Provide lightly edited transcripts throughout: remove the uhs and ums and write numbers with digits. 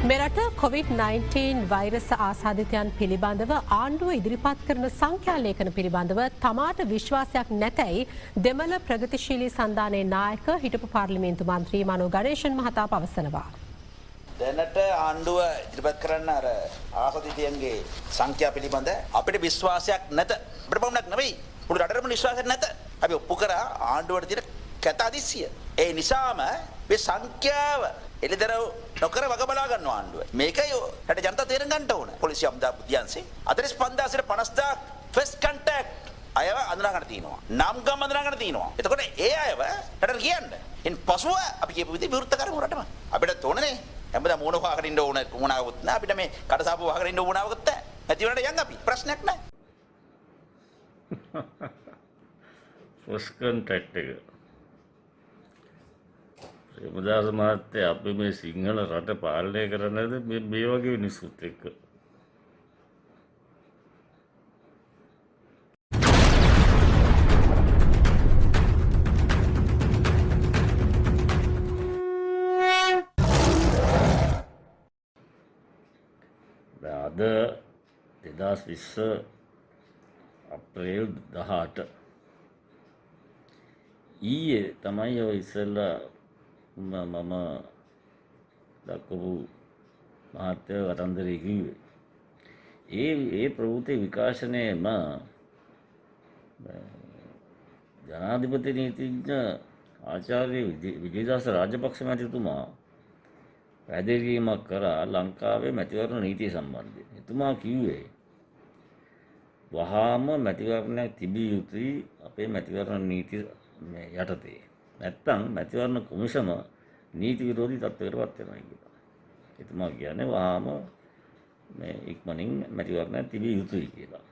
මෙරට COVID-19 වෛරස ආසාධිතයන් පිළිබඳව ආණ්ඩුව ඉදිරිපත් කරන සංඛ්‍යාලේඛන පිළිබඳව තමාට විශ්වාසයක් නැතැයි දෙමළ ප්‍රගතිශීලී සන්ධානයේ නායක හිටපු පාර්ලිමේන්තු මන්ත්‍රී මනෝ ගණේෂන් මහතා පවසනවා. දැනට ආණ්ඩුව ඉදිරිපත් කරන්න අර ආසාධිතයන්ගේ සංඛ්‍යා පිළිබඳ අපිට විශ්වාසයක් නැත. අපිට පමණක් නෙවෙයි මුළු රටටම විශ්වාසයක් නැත. අපි ඔප්පු කරා ආණ්ඩුවට තියෙන කැත අදිස්සිය. ඒ නිසාම මේ සංඛ්‍යාව එළිදරව් නොකර වග බලා ගන්නවා ආණ්ඩුව. මේකයි රට ජනතාව තේරුම් ගන්න ඕන. පොලිසිය අම්දා බුද්ධියන්සේ 45000 ෆස්ට් කන්ටැක්ට් අයව අඳුනා ගන්න තියෙනවා. නම් ගම් අඳුනා ගන්න තියෙනවා. එතකොට ඒ අයව රටට කියන්න. ඉන් පසුව අපි කියපු විදිහ විවෘත කරමු රටම. අපිට තෝරන්නේ හැමදාම මොන වහකට ඉන්න ඕන මොනාවකුත් නෑ. අපිට මේ කඩසාප්පු වහකට ඉන්න ඕනාවකුත් නෑ. නැති වුණාට යන් අපි ප්‍රශ්නයක් නෑ. ෆස්ට් කන්ටැක්ට් එක ප්‍රේමදාස මහත්තයා අපි මේ සිංහල රට පාලනය කරන්නද මේ වගේ මිනිස්සුත් එක්ක. අද 2020 අප්‍රේල් 18 ඊයේ තමයි ඔය ඉස්සෙල්ලා මම දක්වපු මහත්ය කතන්දරය කිව්වේ. ඒ ප්‍රවෘත්ති විකාශනයේම ජනාධිපති නීතිඥ ආචාර්ය විජේදාස රාජපක්ෂ මැතිතුමා පැහැදිලිවීමක් කරා ලංකාවේ මැතිවරණ නීතිය සම්බන්ධයෙන්. එතුමා කිව්වේ වහාම මැතිවරණයක් තිබිය යුතුයි අපේ මැතිවරණ නීති යටතේ. නැත්තම් මැතිවරණ කොමිෂම නීති විරෝධී තත්ත්වයකට පත් වෙනවා කියලා. එතුමා කියන්නේ වහාම මේ ඉක්මනින් මැතිවරණයක් තිබිය යුතුයි කියලා.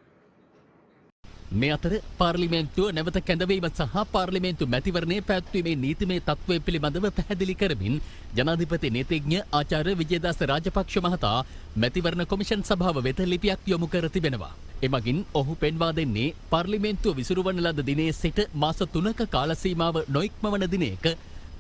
මේ අතර පාර්ලිමේන්තුව නැවත කැඳවීම සහ පාර්ලිමේන්තු මැතිවරණය පැවැත්වීමේ නීතිමය තත්ත්වය පිළිබඳව පැහැදිලි කරමින් ජනාධිපති නීතිඥ ආචාර්ය විජේදාස රාජපක්ෂ මහතා මැතිවරණ කොමිෂන් සභාව වෙත ලිපියක් යොමු කර තිබෙනවා. එමගින් ඔහු පෙන්වා දෙන්නේ පාර්ලිමේන්තුව විසුරුවන ලද දිනේ සිට මාස 3ක කාල සීමාව නොඉක්මවන දිනයක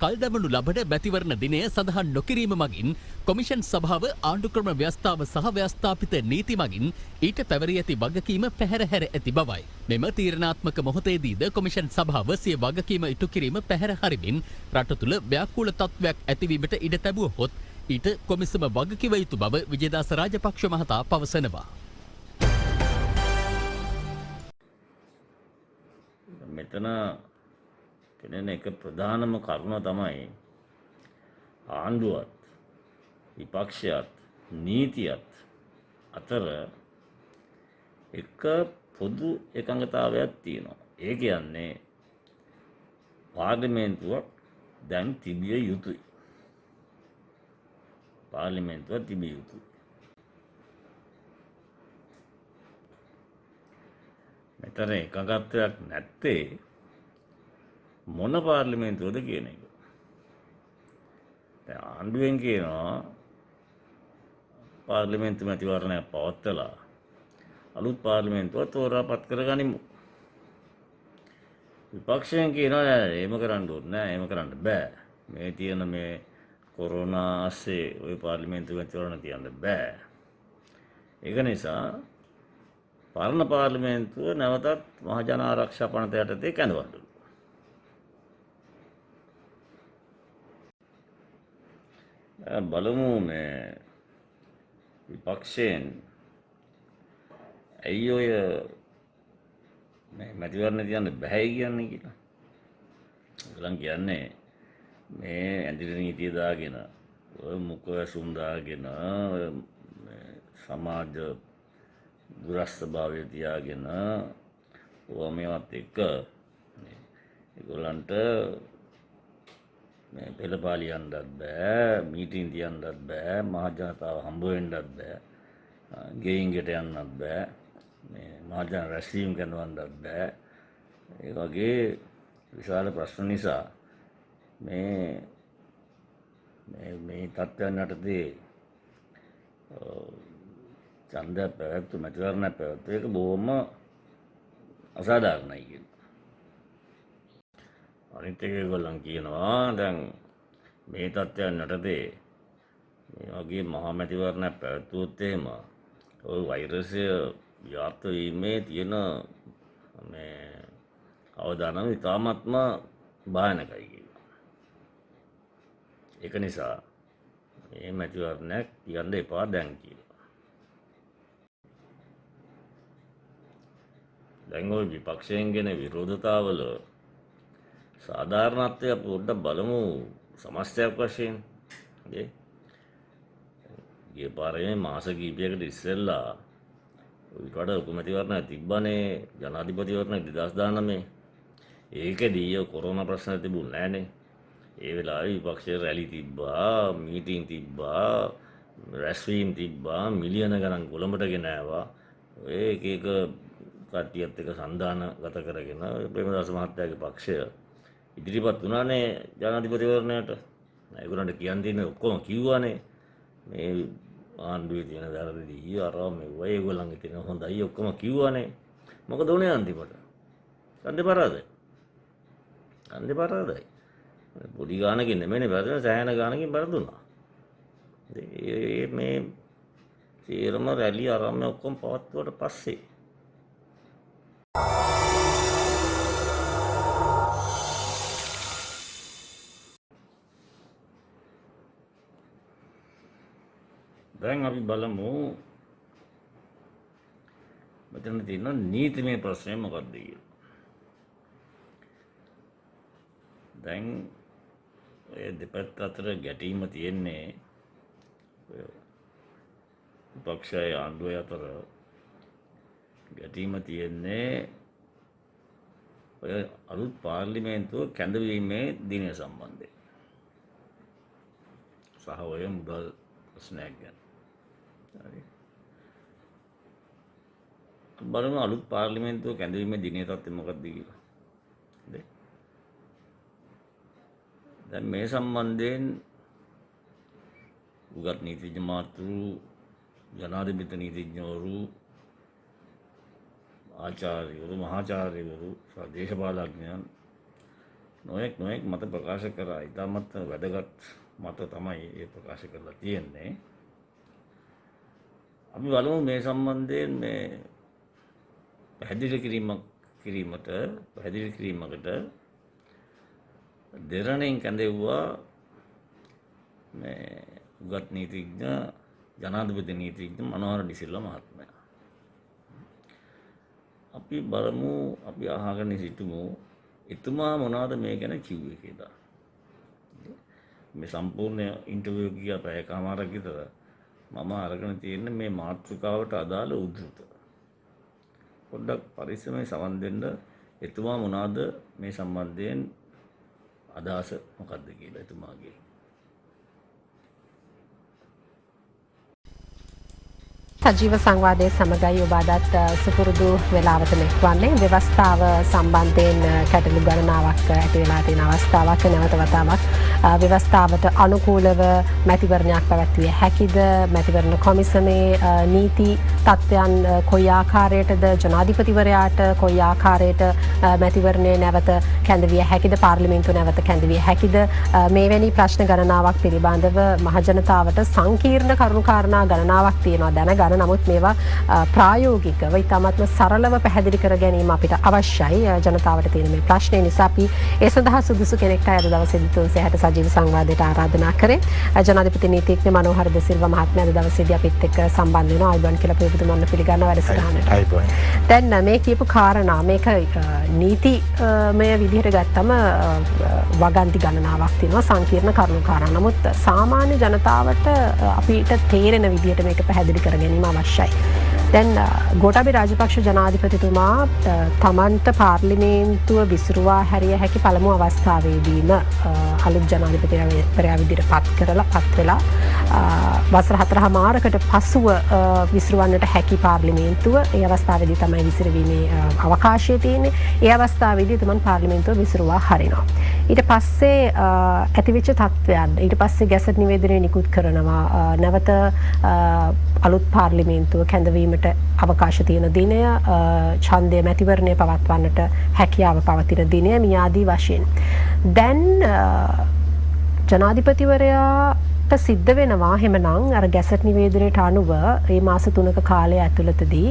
කල්දමනු ලබන මැතිවරණ දිනය සඳහන් නොකිරීම මගින් කොමිෂන් සභාව ආණ්ඩුක්‍රම ව්‍යවස්ථාව සහ ව්‍යවස්ථාපිත නීති මගින් ඊට පැවරී ඇති වගකීම පැහැරහැර ඇති බවයි. මෙම තීරණාත්මක මොහොතේදීද කොමිෂන් සභාව සිය වගකීම ඉටු කිරීම පැහැර හරිමින් රට තුළ ව්‍යාකූල තත්ත්වයක් ඇතිවීමට ඉඩ තැබුවහොත් ඊට කොමිසම වගකිව යුතු බව විජේදාස රාජපක්ෂ මහතා පවසනවා. මෙතන පෙනෙන එක ප්‍රධානම කරුණ තමයි ආණ්ඩුවත් විපක්ෂයත් නීතියත් අතර එක පොදු එකඟතාවයක් තියෙනවා. ඒ කියන්නේ පාර්ලිමේන්තුවක් දැන් තිබිය යුතුයි. පාර්ලිමේන්තුවක් තිබිය යුතුයි. මෙතන එකඟත්වයක් නැත්තේ මොන පාර්ලිමේන්තුවද කියන එක. දැන් ආණ්ඩුවෙන් කියනවා පාර්ලිමේන්තු මැතිවරණයක් පවත්වලා අලුත් පාර්ලිමේන්තුව තෝරාපත් කරගනිමු. විපක්ෂයෙන් කියනවා නෑ එහෙම කරන්න ඕනේ නෑ, එහෙම කරන්න බෑ. මේ තියෙන මේ කොරෝනා ASCII ওই පාර්ලිමේන්තු මැතිවරණ තියන්න බෑ. ඒක නිසා පරණ පාර්ලිමේන්තුව නැවතත් මහජන ආරක්ෂා පනත යටතේ කැඳවන්නලු. බලමු මේ විපක්ෂයෙන් ඇයි ඔය මේ මැතිවරණ තියන්න බෑ කියන්නේ කියලා. ඒගොල්ලන් කියන්නේ මේ ඇඳිරි නීතිය දාගෙන ඔය මුඛ වැසුම් දාගෙන සමාජ දුරස්ථභාවය තියාගෙන ඕවා මේවත් එක්ක ඒගොල්ලන්ට මේ පෙළපාලියන්නත් බෑ, මීටින් තියන්නත් බෑ, මහජනතාව හම්බ වෙන්නත් බෑ, ගෙයින් ගෙට යන්නත් බෑ, මේ මහජන රැස්වීම් කරනවන්නත් බෑ. ඒ වගේ විශාල ප්‍රශ්න නිසා මේ තත්ත්වයන් යටතේ ඡන්දයක් පැවැත්වු මැතිවරණයක් පැවැත්වු එක බොහොම අසාධාරණයි කියලා. අනිත් එක ඒගොල්ලන් කියනවා දැන් මේ තත්ත්වයන් යටතේ මේ වගේ මහා මැතිවරණයක් පැවැත්වුවොත් එහෙම ওই වෛරසය ව්‍යාප්ත වීමේ තියෙන මේ අවදානම ඉතාමත්ම භයානකයි කියලා. ඒක නිසා මේ මැතිවරණයක් කියන්න එපා දැන් කියලා. දැන් ওই විපක්ෂයෙන් ගෙන විරෝධතාවල සාධාරණත්වය අපි පොඩ්ඩක් බලමු සමස්තයක් වශයෙන්. ගිය පාරේ මාස කිහිපයකට ඉස්සෙල්ලා ඊට වඩා උපමැතිවරණ තිබ්බනේ ජනාධිපතිවරණ 2019. ඒකදී කොරෝනා ප්‍රශ්න තිබුණේ නැහනේ. ඒ වෙලාවේ විපක්ෂයේ රැලි තිබ්බා, මීටින් තිබ්බා, රැස්වීම් තිබ්බා, මිලියන ගණන් කොළඹට ගෙන ආවා. ඔය එක එක කට්ටියත් එක්ක සන්දානගත කරගෙන ප්‍රේමදාස මහත්තයාගේ පක්ෂය ඉදිරිපත් වුණානේ ජනාධිපතිවරණයට. ඒගොල්ලන්ට කියන්න තියෙන ඔක්කොම කිව්වානේ. මේ ආණ්ඩුවේ තියෙන වැරදි අරව මෙව්වා ඒගොල්ලන්ගේ තියෙන හොඳයි ඔක්කොම කිව්වානේ. මොකද උනේ අන්තිමට? ඡන්දේ පරාදයි. පොඩි ගානකින් නෙමෙයිනේ වැරදුනේ සෑහෙන ගානකින් වැරදුනා. මේ සියලුම රැලි අරම ඔක්කොම පවත්වුවට පස්සේ දැන් අපි බලමු මෙතන තියෙන නීතිමය ප්‍රශ්නය මොකක්ද කියලා. දැන් ඔය දෙපැත්ත අතර ගැටීම තියෙන්නේ විපක්ෂය ආණ්ඩුව අතර ගැටීම තියෙන්නේ ඔය අලුත් පාර්ලිමේන්තුව කැඳවීමේ දිනය සම්බන්ධයෙන් සහ ඔය මුදල් ප්‍රශ්නයක් ගැන. බලමු අලුත් පාර්ලිමේන්තුව කැඳවීමේ දිනය තත්ත්වය මොකක්ද කියලා. දැන් මේ සම්බන්ධයෙන් උගත් නීතිඥ මාතෘ ජනාධිපති නීතිඥවරු ආචාර්යවරු මහාචාර්යවරු දේශපාලඥයන් නොයෙක් මත ප්‍රකාශ කරා. ඉතාමත් වැදගත් මත තමයි ඒ ප්‍රකාශ කරලා තියෙන්නේ. අපි බලමු මේ සම්බන්ධයෙන් මේ පැහැදිලි කිරීමකට දෙරණෙන් කැඳෙව්වා මේ උගත් නීතිඥ ජනාධිපති නීතිඥ මනෝහර ඩිසිල්වා මහත්මයා. අපි බලමු අපි අහගෙන සිටමු එතුමා මොනවද මේ ගැන කිව්වේ කියලා. මේ සම්පූර්ණ ඉන්ටර්වියු ගියා පැයකමාරක් විතර. මම අරගෙන තියෙන්නේ මේ මාතෘකාවට අදාළ උද්දෘත. පොඩ්ඩක් පරිස්සමෙන් සවන් දෙන්න එතුමා මොනවද මේ සම්බන්ධයෙන් අදහස මොකක්ද කියලා එතුමාගේ. සජීව සංවාදයේ සමගයි ඔබ අදත් සුපුරුදු වෙලාවට මෙක්වන්නේ ව්‍යවස්ථාව සම්බන්ධයෙන් කැටළු ගණනාවක් ඇති වෙලා තියෙන අවස්ථාවක් නැවත වතාවක් ව්‍යවස්ථාවට අනුකූලව මැතිවරණයක් පැවැත්විය හැකිද මැතිවරණ කොමිසමේ නීති තත්ත්වයන් කොයි ආකාරයටද ජනාධිපතිවරයාට කොයි ආකාරයට මැතිවරණය නැවත කැඳවිය හැකිද පාර්ලිමේන්තුව නැවත කැඳවිය හැකිද මේවැනි ප්‍රශ්න ගණනාවක් පිළිබඳව මහජනතාවට සංකීර්ණ කරුණුකාරණා ගණනාවක් තියෙනවා දැනගන්න. නමුත් මේවා ප්‍රායෝගිකව ඉතාමත්ම සරලව පැහැදිලි කර ගැනීම අපිට අවශ්‍යයි. ජනතාවට තියෙන මේ ප්‍රශ්නේ නිසා අපි ඒ සඳහා සුදුසු කෙනෙක්ට අද දවසේදී 360 සජීව සංවාදයට ආරාධනා කරේ. ජනාධිපති නීතිඥ මනෝහර ද.සිල්වා මහත්මයා අද දවසේදී අපිත් එක්ක සම්බන්ධ වෙනවා. ආයිබන් කියලා ප්‍රේමතුමන්ව පිළිගන්නවා වැඩසටහනට. ආයිබන්. දැන් මේ කියපු කාරණා මේක නීතිමය විදිහට ගත්තම වගන්ති ගණනාවක් තියෙනවා සංකීර්ණ කරුණුකාරණා. නමුත් සාමාන්‍ය ජනතාවට අපිට තේරෙන විදිහට මේක පැහැදිලි කර ගැනීම අවශ්‍යයි. දැන් ගෝඨාභය රාජපක්ෂ ජනාධිපතිතුමා තමන්ට පාර්ලිමේන්තුව විසිරුවා හැරිය හැකි පළමු අවස්ථාවේදීම අලුත් ජනාධිපතිවරයා විදිහට පත් වෙලා වසර 4මාරකට පසුව විසිරවන්නට හැකි පාර්ලිමේන්තුව ඒ අවස්ථාවේදී තමයි විසිරවීමේ අවකාශය තියෙන්නේ. ඒ අවස්ථාවේදී තමන් පාර්ලිමේන්තුව විසිරුවා හරිනවා. ඊට පස්සේ ඇතිවෙච්ච තත්ත්වයන් ඊට පස්සේ ගැසට් නිවේදනය නිකුත් කරනවා නැවත අලුත් පාර්ලිමේන්තුව කැඳවීමට අවකාශ තියෙන දිනය ඡන්දය මැතිවරණය පවත්වන්නට හැකියාව පවතින දිනය මේ ආදී වශයෙන් දැන් ජනාධිපතිවරයා සිද්ධ වෙනවා එහෙමනම් අර ගැසට් නිවේදනයට අනුව මේ මාස 3ක කාලය ඇතුළතදී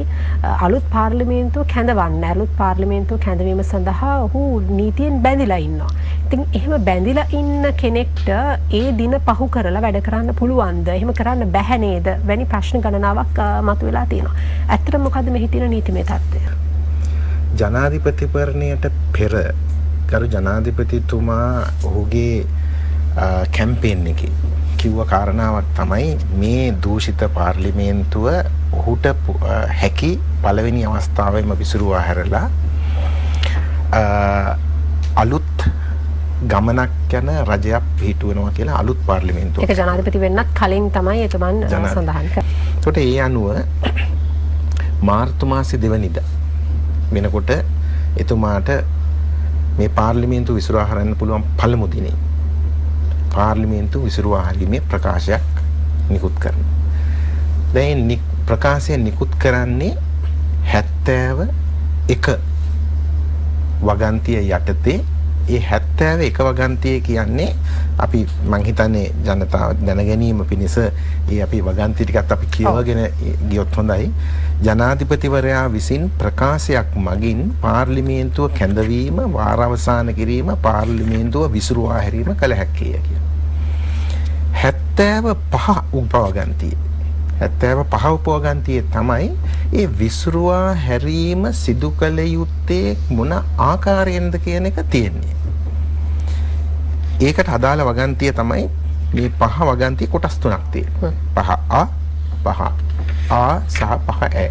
අලුත් පාර්ලිමේන්තුව කැඳවන්න අලුත් පාර්ලිමේන්තුව කැඳවීම සඳහා ඔහු නීතියෙන් බැඳිලා ඉන්නවා. ඉතින් එහෙම බැඳිලා ඉන්න කෙනෙක්ට ඒ දින පහු කරලා වැඩ කරන්න පුළුවන්ද? එහෙම කරන්න බැහැ නේද? වැනි ප්‍රශ්න ගණනාවක් මතුවලා තියෙනවා. ඇත්තටම මොකද්ද මෙහි තියෙන නීතිමය තත්ත්වය? ජනාධිපතිවරණයට පෙර ගරු ජනාධිපතිතුමා ඔහුගේ කැම්පේන් එකේ කිව්ව කාරණාවක් තමයි මේ දූෂිත පාර්ලිමේන්තුව ඔහුට හැකි පළවෙනි අවස්ථාවෙම විසිරුවා හැරලා අලුත් ගමනක් යන රජයක් පිහිටුවනවා කියලා අලුත් පාර්ලිමේන්තුවක්. ඒක ජනාධිපති වෙන්නත් කලින් තමයි එතුමන් සඳහන් කරන්නේ. ඒකට ඒ අනුව මාර්තු මාසේ 2 වෙනිදා වෙනකොට එතුමාට මේ පාර්ලිමේන්තුව විසිරුවා හරින්න පුළුවන් පළමු දිනේ පාර්ලිමේන්තුව විසිරුවා හරීමේ ප්‍රකාශයක් නිකුත් කරනවා. දැන් ප්‍රකාශය නිකුත් කරන්නේ 71 වගන්තිය යටතේ. ඒ 71 වගන්තිය කියන්නේ අපි මං හිතන්නේ ජනතාව දැන ගැනීම පිණිස ඒ අපි වගන්ති ටිකත් අපි කියවගෙන ගියොත් හොඳයි. ජනාධිපතිවරයා විසින් ප්‍රකාශයක් මගින් පාර්ලිමේන්තුව කැඳවීම වාරවසාන කිරීම පාර්ලිමේන්තුව විසිරුවා හැරීම කළ හැකිය කියලා. 75 උපවගන්තිය 75 උපවගන්තියේ තමයි ඒ විසිරුවා හැරීම සිදු කළ යුත්තේ මොන ආකාරයෙන්ද කියන එක තියෙන්නේ. ඒකට අදාළ වගන්තිය තමයි මේ 5 වගන්තිය කොටස් තුනක් තියෙනවා. 5A 5A සහ 5A.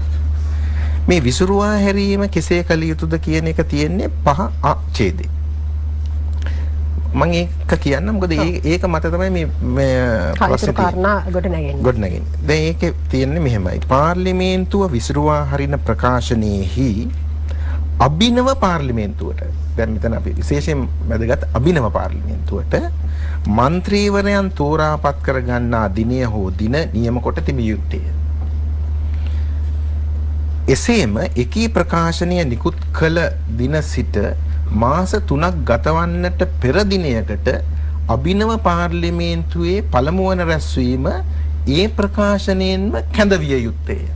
මේ විසිරුවා හැරීම කෙසේ කළ යුතුද කියන එක තියෙන්නේ 5A ඡේදේ. මම ඒක කියන්න මොකද ඒක මත තමයි මේ කාර්යතුරු කාරණා ගොඩනගන්නේ. දැන් ඒකේ තියෙන්නේ මෙහෙමයි. පාර්ලිමේන්තුව විසිරුවා හරින ප්‍රකාශනයේහි අභිනව පාර්ලිමේන්තුවට දැන් මෙතන අපි විශේෂයෙන් වැදගත් අභිනව පාර්ලිමේන්තුවට മന്ത്രിවරයන් තෝරාපත් කර ගන්නා දිනය හෝ දින නියම කොට තිබිය යුත්තේ. එසේම එකී ප්‍රකාශනය නිකුත් කළ දින සිට මාස 3ක් ගතවන්නට පෙර දිනයකට අභිනව පාර්ලිමේන්තුවේ පළමු වන රැස්වීම ඒ ප්‍රකාශනයෙන්ම කැඳවිය යුත්තේ.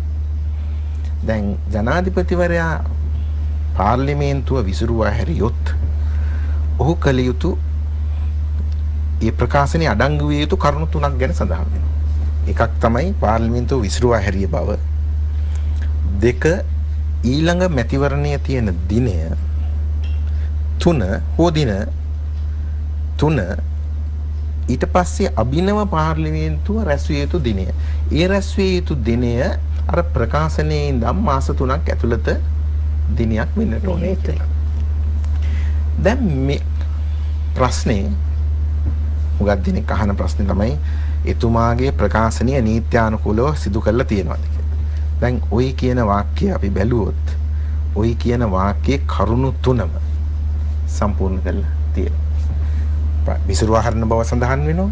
දැන් ජනාධිපතිවරයා පාර්ලිමේන්තුව විසිරුවා හැරියොත් ඔහු කළ යුතු ඒ ප්‍රකාශනයේ අඩංගු විය යුතු කරුණු 3ක් ගැන සඳහන් වෙනවා. එකක් තමයි පාර්ලිමේන්තුව විසිරුවා හැරිය බව. දෙක ඊළඟ මැතිවරණයේ තියෙන දිනය 3 හෝ දින 3 ඊට පස්සේ අභිනව පාර්ලිමේන්තුව රැස්විය යුතු දිනය. ඒ රැස්විය යුතු දිනය අර ප්‍රකාශනයේ ඉඳන් මාස 3ක් ඇතුළත දිනයක් වෙන්නට ඕනේ. දැන් මේ ප්‍රශ්නේ උගත් දිනක අහන ප්‍රශ්නේ තමයි එතුමාගේ ප්‍රකාශනය නීත්‍යානුකූලව සිදු කරලා තියෙනවද කියලා. දැන් ওই කියන වාක්‍යය අපි බැලුවොත් ওই කියන වාක්‍යයේ කරුණු 3ම සම්පූර්ණ කරලා තියෙනවා. විසිරුවා හරින බව සඳහන් වෙනවා.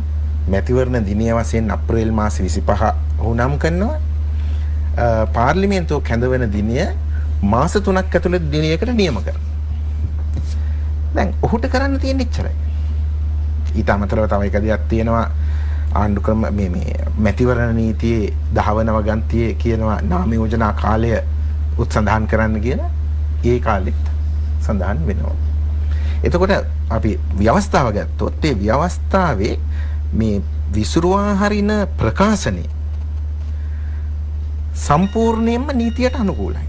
මැතිවරණ දිනය වශයෙන් අප්‍රේල් මාස 25 උනම් කරනවා. පාර්ලිමේන්තුව කැඳවන දිනය මාස 3ක් ඇතුළත දිනයකට නියම කරනවා. දැන් ඔහුට කරන්න තියෙන ඉච්චරයි. ඊට අමතරව තව එක දෙයක් තියෙනවා. ආණ්ඩු ක්‍රම මේ මැතිවරණ නීතියේ 10 වන වගන්තියේ කියනවා නාම යෝජනා කාලය උත්සන්ධාන කරන්න කියලා. ඒ කාලෙත් සඳහන් වෙනවා. එතකොට අපි ව්‍යවස්ථාව ගත්තොත් ඒ ව්‍යවස්ථාවේ මේ විසිරුවා හරින ප්‍රකාශනය සම්පූර්ණයෙන්ම නීතියට අනුකූලයි.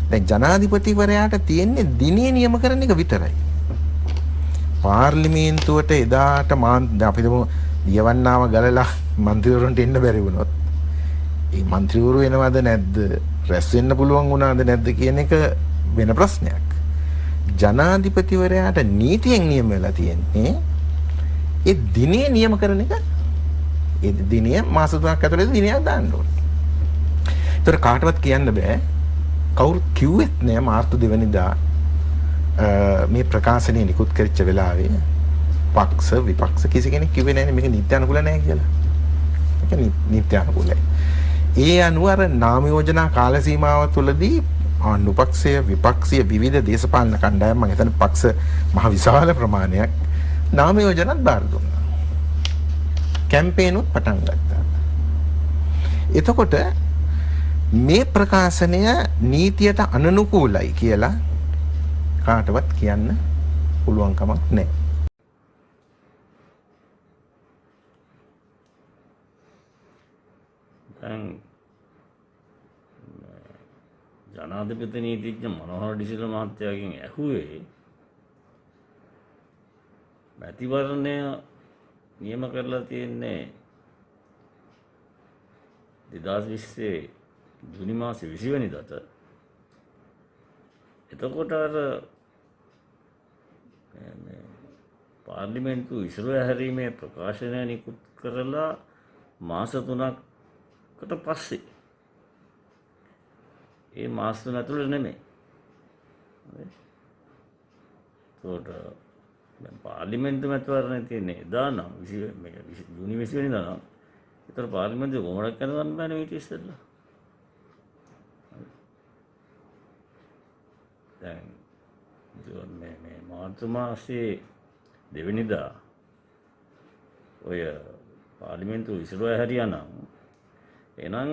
දැන් ජනාධිපතිවරයාට තියෙන්නේ දිනේ නියම කරන එක විතරයි. පාර්ලිමේන්තුවට එදාට අපි හිතමු දියවන්නාව ගලලා മന്ത്രിවරුන්ට එන්න බැරි වුණොත් ඒ മന്ത്രിවරු එනවද නැද්ද රැස් වෙන්න පුළුවන් වුණාද නැද්ද කියන එක වෙන ප්‍රශ්නයක්. ජනාධිපතිවරයාට නීතියෙන් නියම වෙලා තියෙන්නේ ඒ දිනේ නියම කරන එක. ඒ දිනය මාස 3ක් ඇතුළත දිනයක් දාන්න ඕනේ. ඒතර කාටවත් කියන්න බෑ. කවුරු කිව්වෙත් නෑ මාර්තු 2 වෙනිදා මේ ප්‍රකාශනය නිකුත් කරච්ච වෙලාවේ පක්ෂ විපක්ෂ කිසි කෙනෙක් කිව්වේ නෑනේ මේක නීත්‍යානුකූල නෑ කියලා. ඒක නීත්‍යානුකූලයි. ඒ අනුව අර නාම යෝජනා කාල සීමාව තුළදී ආණ්ඩු පක්ෂය විපක්ෂීය විවිධ දේශපාලන කණ්ඩායම් මම හිතන්නේ පක්ෂ මහ විශාල ප්‍රමාණයක් නාම යෝජනාත් බාර දුන්නා. කැම්පේනුත් පටන් ගත්තා. එතකොට මේ ප්‍රකාශනය නීතියට අනනුකූලයි කියලා කාටවත් කියන්න පුළුවන් කමක් නැහැ. දැන් ජනාධිපති නීතිඥ මනෝහර ඩිසිල්වා මහත්තයාගෙන් ඇහුවේ මැතිවරණය නියම කරලා තියෙන්නේ 2020 ජුනි මාසේ 20 වෙනිදාට. එතකොට අර පාර්ලිමේන්තුව ඉසුරු හැරීමේ ප්‍රකාශනය නිකුත් කරලා මාස 3කට පස්සේ ඒ මාස 3 ඇතුළේ නෙමෙයි. ඒකට දැන් පාර්ලිමේන්තු මැතිවරණය තියෙන්නේ එදා නම් ජූනි 20 වෙනිදා නම් ඒතර පාර්ලිමේන්තුවේ කොහොමද කරන්න බෑනේ ඊට ඉස්සෙල්ලා. දැන් මේ මාර්තු මාසේ 2 වෙනිදා ඔය පාර්ලිමේන්තුව ඉස්සරහ හැරියා නම් එහෙනම්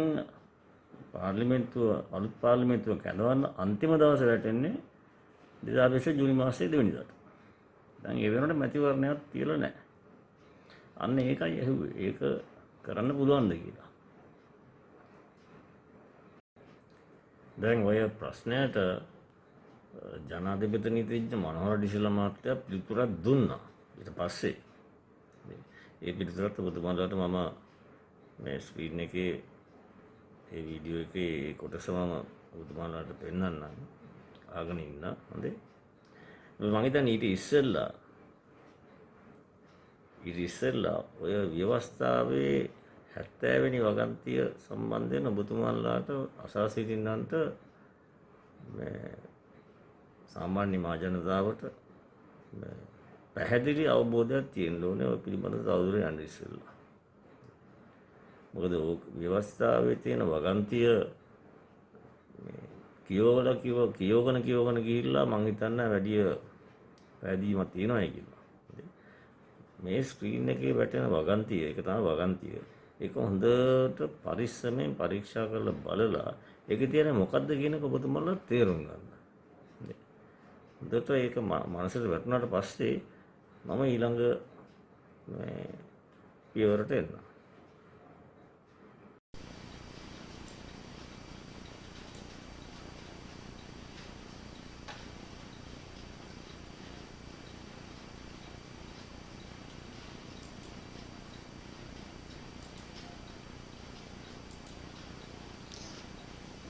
පාර්ලිමේන්තුව අලුත් පාර්ලිමේන්තුව කැඳවන්න අන්තිම දවස වැටෙන්නේ 2020 ජූනි මාසේ 2 වෙනිදාට. දැන් ඒ වෙනකොට මැතිවරණයක් තියලා නැහැ. අන්න ඒකයි ඇහුවේ. ඒක කරන්න පුළුවන්ද කියලා. දැන් ඔය ප්‍රශ්නයට ජනාධිපති නීතිඥ මනෝහර ඩිසිල්වා මහත්තයා පිළිතුරක් දුන්නා. ඊට පස්සේ ඒ පිළිතුරත් ඔබතුමාලාට මම මේ ස්ක්‍රීන් එකේ ඒ වීඩියෝ එකේ කොටස මම ඔබතුමාලාට පෙන්නන්නම්. ආගෙන ඉන්න. හොඳේ. මම හිතන්නේ ඊට ඉස්සෙල්ලා ඔය ව්‍යවස්ථාවේ 70 වෙනි වගන්තිය සම්බන්ධයෙන් ඔබතුමාලාට අසා සිටින්නන්ට මේ සාමාන්‍ය මහජනතාවට පැහැදිලි අවබෝධයක් තියෙන්න ඕනේ ඔය පිළිබඳව තවදුරටත් යන්න ඉස්සෙල්ලා. මොකද ව්‍යවස්ථාවේ තියෙන වගන්තිය කියවගෙන ගිහිල්ලා මං හිතන්නේ වැඩි පැහැදීමක් තියෙනවායි කියලා. මේ ස්ක්‍රීන් එකේ වැටෙන වගන්තිය ඒක තමයි වගන්තිය. ඒක හොඳට පරිස්සමෙන් පරීක්ෂා කරලා බලලා ඒකේ තියෙන මොකද්ද කියන එක ඔබතුමාලා තේරුම් ගන්න. හොඳට ඒක මනසට වැටුණාට පස්සේ මම ඊළඟ මේ පියවරට එනවා.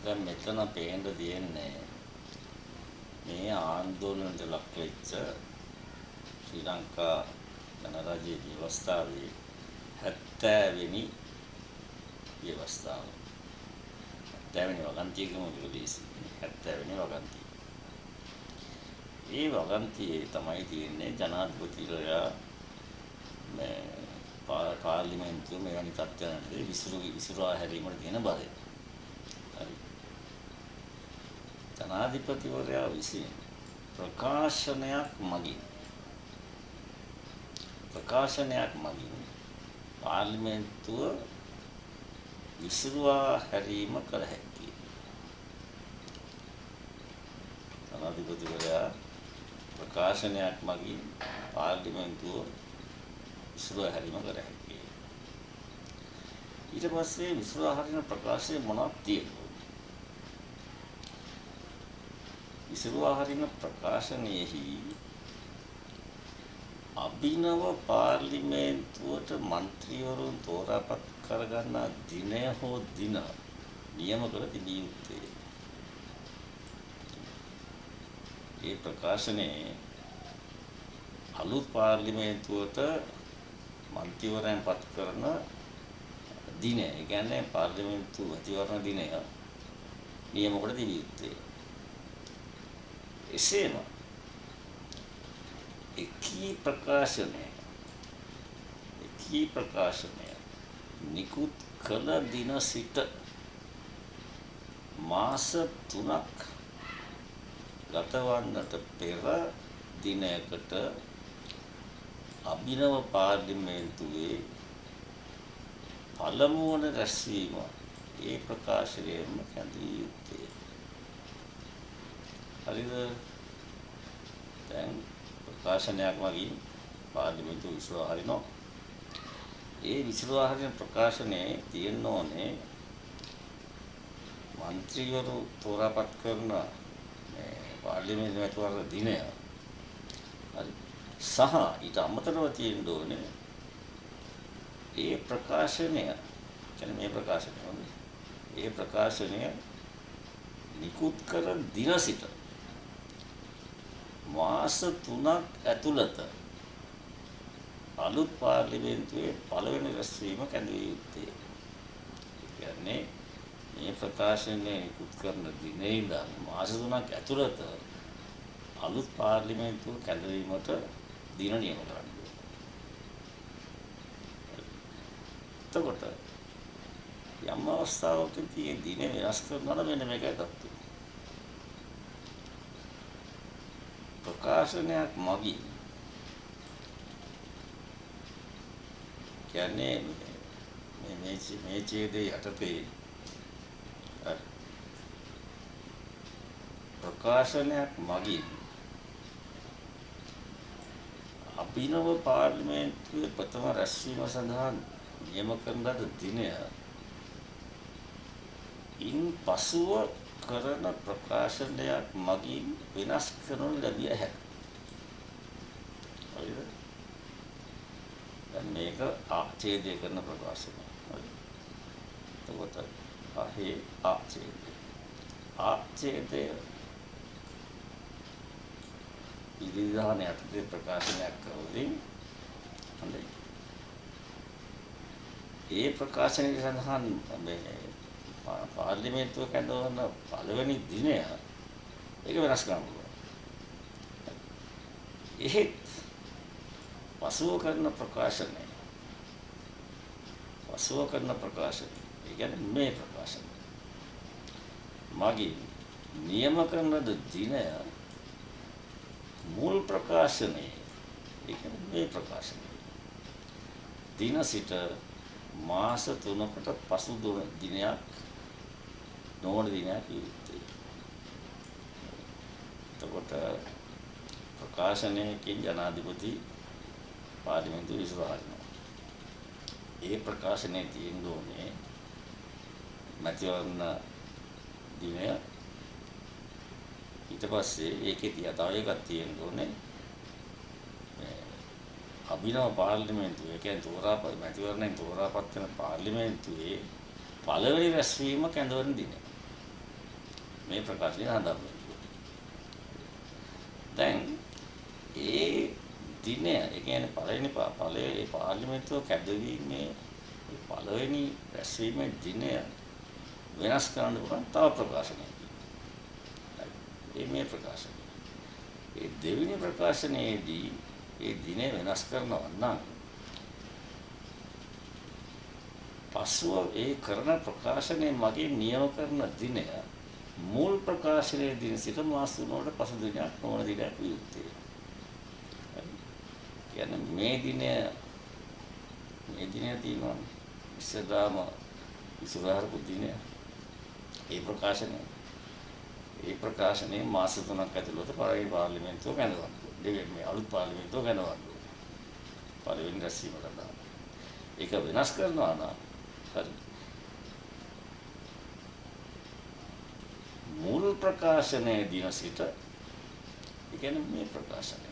දැන් මෙතන පේන්න තියෙන්නේ මේ ආందోලනට ලක් වෙච්ච ශ්‍රී ලංකා ගණරාජ්‍ය ව්‍යවස්ථාවේ 70 වෙනි ව්‍යවස්ථාව. 70 වෙනි වගන්තියකම විරදීසි 70 වෙනි වගන්තිය. මේ වගන්තියේ තමයි තියෙන්නේ ජනාධිපතිවරයා මේ පාර්ලිමේන්තුව මෙවැනි තත්ත්වයන්ට විසිරුවා හැරීමට තියෙන බලය. හරි. ජනාධිපතිවරයා විසින් ප්‍රකාශනයක් මගින් පාර්ලිමේන්තුව විසිරුවා හැරීම කළ හැකියි. ජනාධිපතිවරයා ප්‍රකාශනයක් මගින් පාර්ලිමේන්තුව විසිරුවා හැරීම කළ හැකියි. ඊට පස්සේ විසිරුවා හැරීම ප්‍රකාශය මොනවද තියෙන්නේ? විසිරුවා හැරීම ප්‍රකාශනයේහි අභිනව පාර්ලිමේන්තුවට මන්ත්‍රීවරුන් තෝරාපත් කරගන්නා දිනය හෝ දින නියම කර තිබිය යුත්තේ. ඒ ප්‍රකාශනයේ අලුත් පාර්ලිමේන්තුවට මන්ත්‍රීවරයන් පත් කරන දිනය, ඒ කියන්නේ පාර්ලිමේන්තු මැතිවරණ දිනය නියම කර තිබිය යුත්තේ. එසේම එකී ප්‍රකාශනය නිකුත් කළ දින සිට මාස 3ක් ගතවන්නට පෙර දිනයකට අභිනව පාර්ලිමේන්තුවේ පළමු වන රැස්වීම ඒ ප්‍රකාශනයෙන්ම කැඳවිය යුත්තේ. හරිද? දැන් ප්‍රකාශනයක් වගේ පාර්ලිමේන්තුව විසිරවා හරිනවා. ඒ විසිරවා හරින ප්‍රකාශනයේ තියෙන්න ඕනේ මන්ත්‍රීවරු තෝරාපත් කරන මේ පාර්ලිමේන්තු මැතිවරණ දිනය. හරි. සහ ඊට අමතරව තියෙන්න ඕනේ ඒ ප්‍රකාශනය කියන්නේ මේ ප්‍රකාශනය වගේ ඒ ප්‍රකාශනය නිකුත් කර දින සිට මාස 3ක් ඇතුළත අලුත් පාර්ලිමේන්තුවේ පළවෙනි රැස්වීම කැඳවිය යුත්තේ. ඒ කියන්නේ මේ ප්‍රකාශනය නිකුත් කරන දිනේ ඉඳන් මාස 3ක් ඇතුළත අලුත් පාර්ලිමේන්තුව කැඳවීමට දින නියම කරන්න. එතකොට යම් අවස්ථාවකදී මේ දින වෙනස් කරනවා නම් මෙන්න මේකයි තත්ත්වය. ප්‍රකාශනයක් මගින් කියන්නේ මේ ඡේදයේ යටතේ ප්‍රකාශනයක් මගින් අභිනව පාර්ලිමේන්තුවේ ප්‍රථම රැස්වීම සඳහා නියම කරන ලද දිනය ඉන් පසුව කරන ප්‍රකාශනයක් මගින් වෙනස් කරනු ලැබිය හැකියි. හරිද? දැන් මේක ආච්ඡේදය කරන ප්‍රකාශනය. හරි. එතකොට ආහේ ආච්ඡේදය. ආච්ඡේදය ඉදිරිදාන යටතේ ප්‍රකාශනයක් කරමින් හොඳයි. ඒ ප්‍රකාශනයේ සඳහන් මේ පාර්ලිමේන්තුව කැඳවන පළවෙනි දිනය ඒක වෙනස් කරන්න පුළුවන්. එහෙත් පසුව කරන ප්‍රකාශනය ඒ කියන්නේ මේ ප්‍රකාශනය මගින් නියම කරන දිනය මුල් ප්‍රකාශනයේ ඒ කියන්නේ මේ ප්‍රකාශනය දින සිට මාස 3කට පසු දිනයක් නොවන දිනයක් යුත්තේ. එතකොට ප්‍රකාශනයකින් ජනාධිපති පාර්ලිමේන්තුව විසිරවනවා. ඒ ප්‍රකාශනයේ තියෙන්න ඕනේ මැතිවරණ දිනය. ඊට පස්සේ ඒකේ තව එකක් තියෙන්න ඕනේ අභිනව පාර්ලිමේන්තුව. ඒ කියන්නේ මැතිවරණයෙන් තෝරාපත් වෙන පාර්ලිමේන්තුවේ පළවෙනි රැස්වීම කැඳවන දිනය. මේ ප්‍රකාශනය හදාගන්න. දැන් ඒ දිනය ඒ කියන්නේ පළවෙනි පාර්ලිමේන්තුව කැඳවීමේ පළවෙනි රැස්වීමේ දිනය වෙනස් කරන්න පුළුවන් තව ප්‍රකාශනයක්. මේ ප්‍රකාශනය. ඒ දෙවෙනි ප්‍රකාශනයේදී ඒ දිනය වෙනස් කරනවා නම් පසුව ඒ කරන ප්‍රකාශනයේ මගින් නියම කරන දිනය මුල් ප්‍රකාශනයේ දින සිට මාස 3කට පසු දිනයක් නොවන දිනයක් විය යුත්තේ. කියන්නේ මේ දිනය තියෙනවා ඉස්සරහම ඉස්සරහට දිනය. ඒ ප්‍රකාශනයේ මාස 3ක් ඇතුළත පාර්ලිමේන්තුව කැඳවන්න. මේ අලුත් පාර්ලිමේන්තුව කැඳවන්න. පළවෙනි රැස්වීම කරනවා. ඒක වෙනස් කරනවා නම් හරි. මුල් ප්‍රකාශනයේ දින සිට ඒ කියන්නේ මේ ප්‍රකාශනය.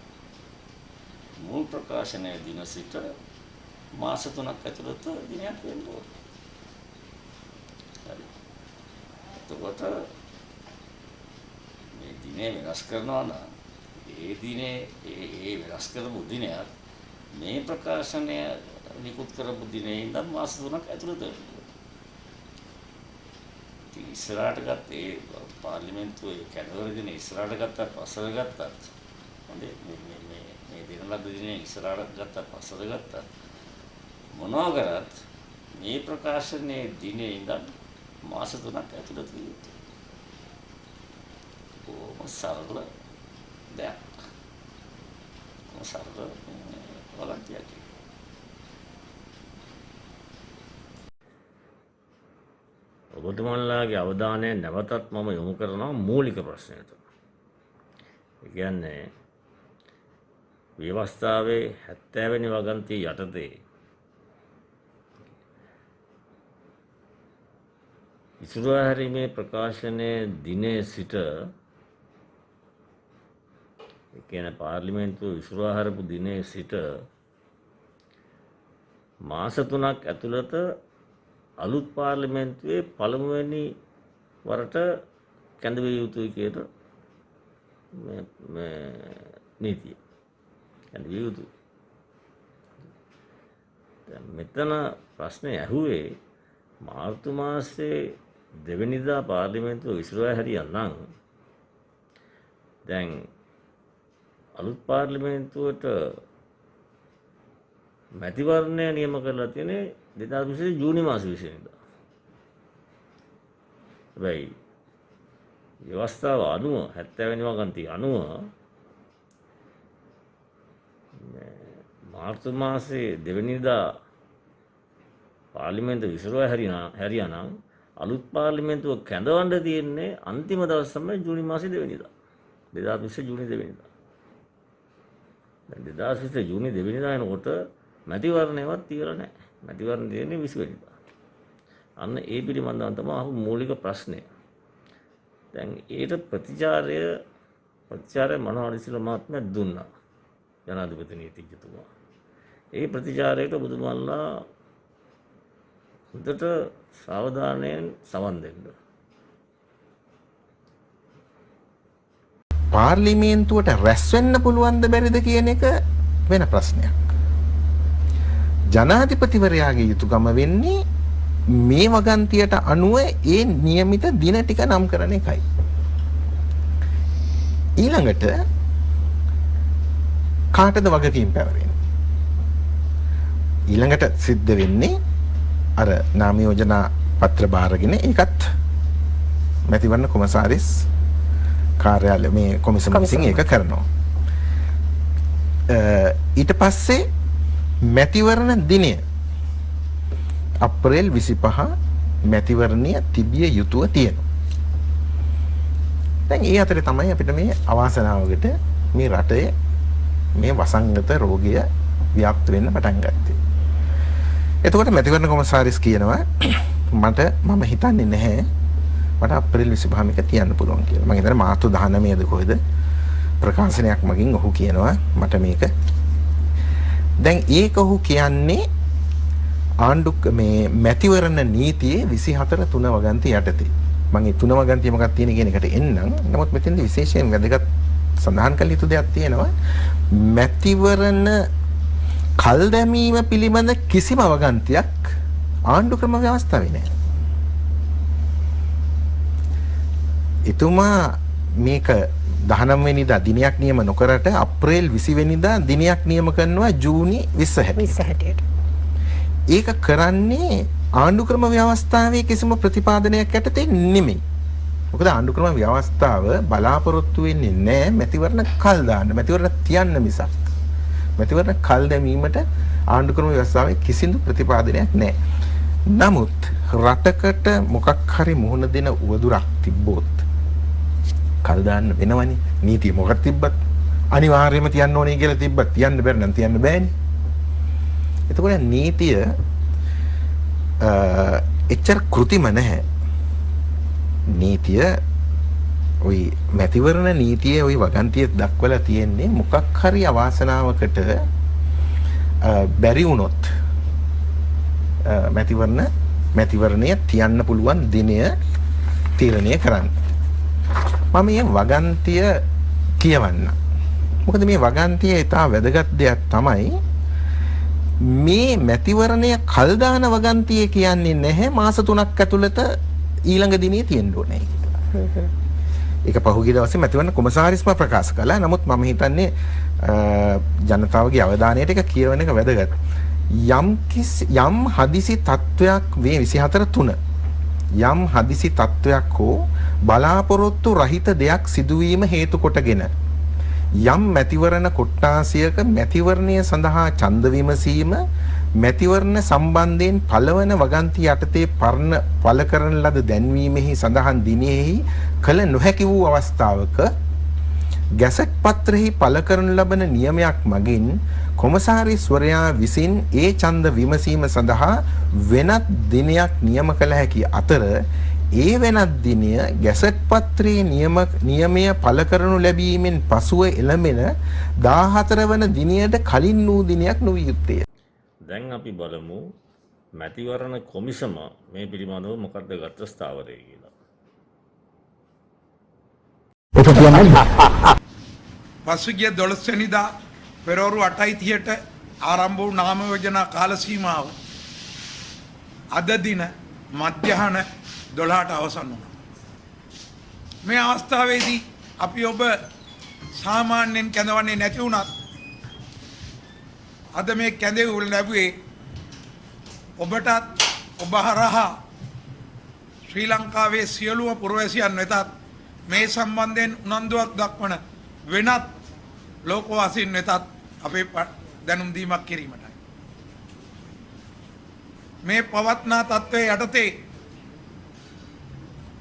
මුල් ප්‍රකාශනයේ දින සිට මාස 3ක් ඇතුළත දිනයක් වෙන්න ඕනේ. හරි. එතකොට මේ දිනේ වෙනස් කරනවා නම් ඒ දිනේ ඒ වෙනස් කරපු දිනයක් මේ ප්‍රකාශනය නිකුත් කරපු දිනේ ඉඳන් මාස 3ක් ඇතුළත ඉස්සරහට ගත්ත ඒ පාර්ලිමේන්තුවේ කැඳවන දින ඉස්සරහට ගත්තා පස්සට ගත්තා හොඳේ මේ දින ලබ දිනේ ඉස්සරහට ගත්තා පස්සට ගත්තා මොනවා කරත් මේ ප්‍රකාශනයේ දිනේ ඉඳන් මාස 3ක් ඇතුළත විය යුතුයි. සරල දෙයක්. සරල වලන්තියක්. ඔබතුමන්ලාගේ අවධානය නැවතත් මම යොමු කරනවා මූලික ප්‍රශ්නයට. ඒ කියන්නේ ව්‍යවස්ථාවේ 70 වෙනි වගන්තිය යටතේ ඉසුරා හැරීමේ ප්‍රකාශනයේ දිනේ සිට ඒ කියන්නේ පාර්ලිමේන්තුව ඉසුරා හැරපු දිනේ සිට මාස 3ක් ඇතුළත අලුත් පාර්ලිමේන්තුවේ පළමුවෙනි වරට කැඳවිය යුතුයි කියන මේ නීතිය. කැඳවිය යුතුයි. දැන් මෙතන ප්‍රශ්නේ ඇහුවේ මාර්තු මාසේ 2 වෙනිදා පාර්ලිමේන්තුව විසිරුවා හැරියනම් දැන් අලුත් පාර්ලිමේන්තුවට මැතිවරණය නියම කරලා තියෙන්නේ 2020 ජූනි මාස 20 වෙනිදා. හැබැයි ව්‍යවස්ථාව අනුව 70 වෙනි වගන්තිය අනුව මාර්තු මාසේ 2 වෙනිදා පාර්ලිමේන්තුව විසිරුවා හැරියානම් අලුත් පාර්ලිමේන්තුව කැඳවන්න තියෙන්නේ අන්තිම දවස් තමයි ජූනි මාසේ 2 වෙනිදා. 2020 ජූනි 2 වෙනිදා. දැන් 2020 ජූනි 2 වෙනිදා එනකොට මැතිවරණයවත් තියලා නැහැ. මැතිවරණ තියෙන්නේ 20 වෙනිදා. අන්න ඒ පිළිබඳව තමයි අහපු මූලික ප්‍රශ්නය. දැන් ඊට ප්‍රතිචාරය මනෝහර සිල්ව මහත්මයා දුන්නා. ජනාධිපති නීතිඥතුමා. ඒ ප්‍රතිචාරයට ඔබතුමාලා හොඳට සාවධානයෙන් සවන් දෙන්න. පාර්ලිමේන්තුවට රැස් වෙන්න පුළුවන්ද බැරිද කියන එක වෙන ප්‍රශ්නයක්. ජනාධිපතිවරයාගේ යුතුයකම වෙන්නේ මේ වගන්තියට අනුව ඒ નિયમિત දින ටික නම් කරන එකයි. ඊළඟට කාටද වගකීම් පැවරෙන්නේ? ඊළඟට සිද්ධ වෙන්නේ අර නාම යෝජනා පත්‍ර බාරගෙන ඒකත් මැතිවරණ කොමසාරිස් කාර්යාලය මේ කොමිසම විසින් ඒක කරනවා. ඊට පස්සේ මැතිවරණ දිනය අප්‍රේල් 25 මැතිවරණය තිබිය යුතුව තියෙනවා. දැන් ඒ අතරේ තමයි අපිට මේ අවාසනාවකට මේ රටේ මේ වසංගත රෝගය ව්‍යාප්ත වෙන්න පටන් ගත්තේ. එතකොට මැතිවරණ කොමසාරිස් කියනවා මම හිතන්නේ නැහැ මට අප්‍රේල් 25 මේක තියන්න පුළුවන් කියලා. මම හිතන්නේ මාර්තු 19ද කොහෙද ප්‍රකාශනයක් මගින් ඔහු කියනවා මට මේක. දැන් ඒක ඔහු කියන්නේ මේ මැතිවරණ නීතියේ 24 3 වගන්තිය යටතේ. මම මේ 3 වගන්තිය මොකක්ද තියෙන කියන එකට එන්නම්. නමුත් මෙතෙන්දී විශේෂයෙන් වැදගත් සඳහන් කළ යුතු දෙයක් තියෙනවා. මැතිවරණ කල් දැමීම පිළිබඳ කිසිම වගන්තියක් ආණ්ඩු ක්‍රම ව්‍යවස්ථාවේ නැහැ. එතුමා මේක 19 වෙනිදා දිනයක් නියම නොකරට අප්‍රේල් 20 වෙනිදා දිනයක් නියම කරනවා ජූනි 20 හැටියට. ඒක කරන්නේ ආණ්ඩු ක්‍රම ව්‍යවස්ථාවේ කිසිම ප්‍රතිපාදනයක් යටතේ නෙමෙයි. මොකද ආණ්ඩු ක්‍රම ව්‍යවස්ථාව බලාපොරොත්තු වෙන්නේ නැහැ මැතිවරණ කල් දාන්න. මැතිවරණ තියන්න මිසක්. මැතිවරණ කල් දැමීමට ආණ්ඩු ක්‍රම ව්‍යවස්ථාවේ කිසිදු ප්‍රතිපාදනයක් නැහැ. නමුත් රටකට මොකක් හරි මුහුණ දෙන උවදුරක් තිබ්බොත් කල් දාන්න වෙනවනේ. නීතිය මොකක් තිබ්බත් අනිවාර්යයෙන්ම තියන්න ඕනේ කියලා තිබ්බත් තියන්න බැරි නම් තියන්න බෑනේ. එතකොට නීතිය එච්චර කෘතිම නැහැ. නීතිය ওই මැතිවරණ නීතියේ ওই වගන්තිය දක්වලා තියෙන්නේ මොකක් හරි අවාසනාවකට බැරි වුණොත් මැතිවරණය තියන්න පුළුවන් දිනය තීරණය කරන්න. මම මේ වගන්තිය කියවන්න. මොකද මේ වගන්තිය ඉතා වැදගත් දෙයක් තමයි මේ මැතිවරණය කල් දාන වගන්තිය කියන්නේ නැහැ මාස 3ක් ඇතුළත ඊළඟ දිනේ තියෙන්න ඕනේ කියලා. ඒක පහුගිය දවසේ මැතිවරණ කොමසාරිස්ම ප්‍රකාශ කළා. නමුත් මම හිතන්නේ ජනතාවගේ අවධානයට ඒක කියවන එක වැදගත්. යම් හදිසි තත්වයක් මේ 24/3 යම් හදිසි තත්වයක් හෝ බලාපොරොත්තු රහිත දෙයක් සිදුවීම හේතු කොටගෙන යම් මැතිවරණ කොට්ටාසියක මැතිවරණය සඳහා ඡන්ද විමසීම මැතිවරණ සම්බන්ධයෙන් පළවන වගන්ති යටතේ පරණ පළ කරන ලද දැන්වීමෙහි සඳහන් දිනෙහි කළ නොහැකි වූ අවස්ථාවක ගැසට් පත්‍රෙහි පළ කරනු ලබන නියමයක් මගින් කොමසාරිස්වරයා විසින් ඒ ඡන්ද විමසීම සඳහා වෙනත් දිනයක් නියම කළ හැකි අතර ඒ වෙනත් දිනය ගැසට් පත්‍රයේ නියමය පළ කරනු ලැබීමෙන් පසුව එළඹෙන 14 වන දිනයට කලින් වූ දිනයක් නොවිය යුත්තේ. දැන් අපි බලමු මැතිවරණ කොමිසම මේ පිළිබඳව මොකක්ද ගත්ත ස්ථාවරය කියලා. පසුගිය 12 වෙනිදා පෙරවරු 8:30ට ආරම්භ වූ නාම යෝජනා කාල සීමාව අද දින මධ්‍යහන 12ට අවසන් වුණා. මේ අවස්ථාවේදී අපි ඔබ සාමාන්‍යයෙන් කැඳවන්නේ නැති වුණත් අද මේ කැඳවුල් ලැබුවේ ඔබටත් ඔබ හරහා ශ්‍රී ලංකාවේ සියලුම පුරවැසියන් වෙතත් මේ සම්බන්ධයෙන් උනන්දුවක් දක්වන වෙනත් ලෝකවාසීන් වෙතත් අපේ දැනුම් දීමක් කිරීමටයි. මේ පවත්නා තත්ත්වයේ යටතේ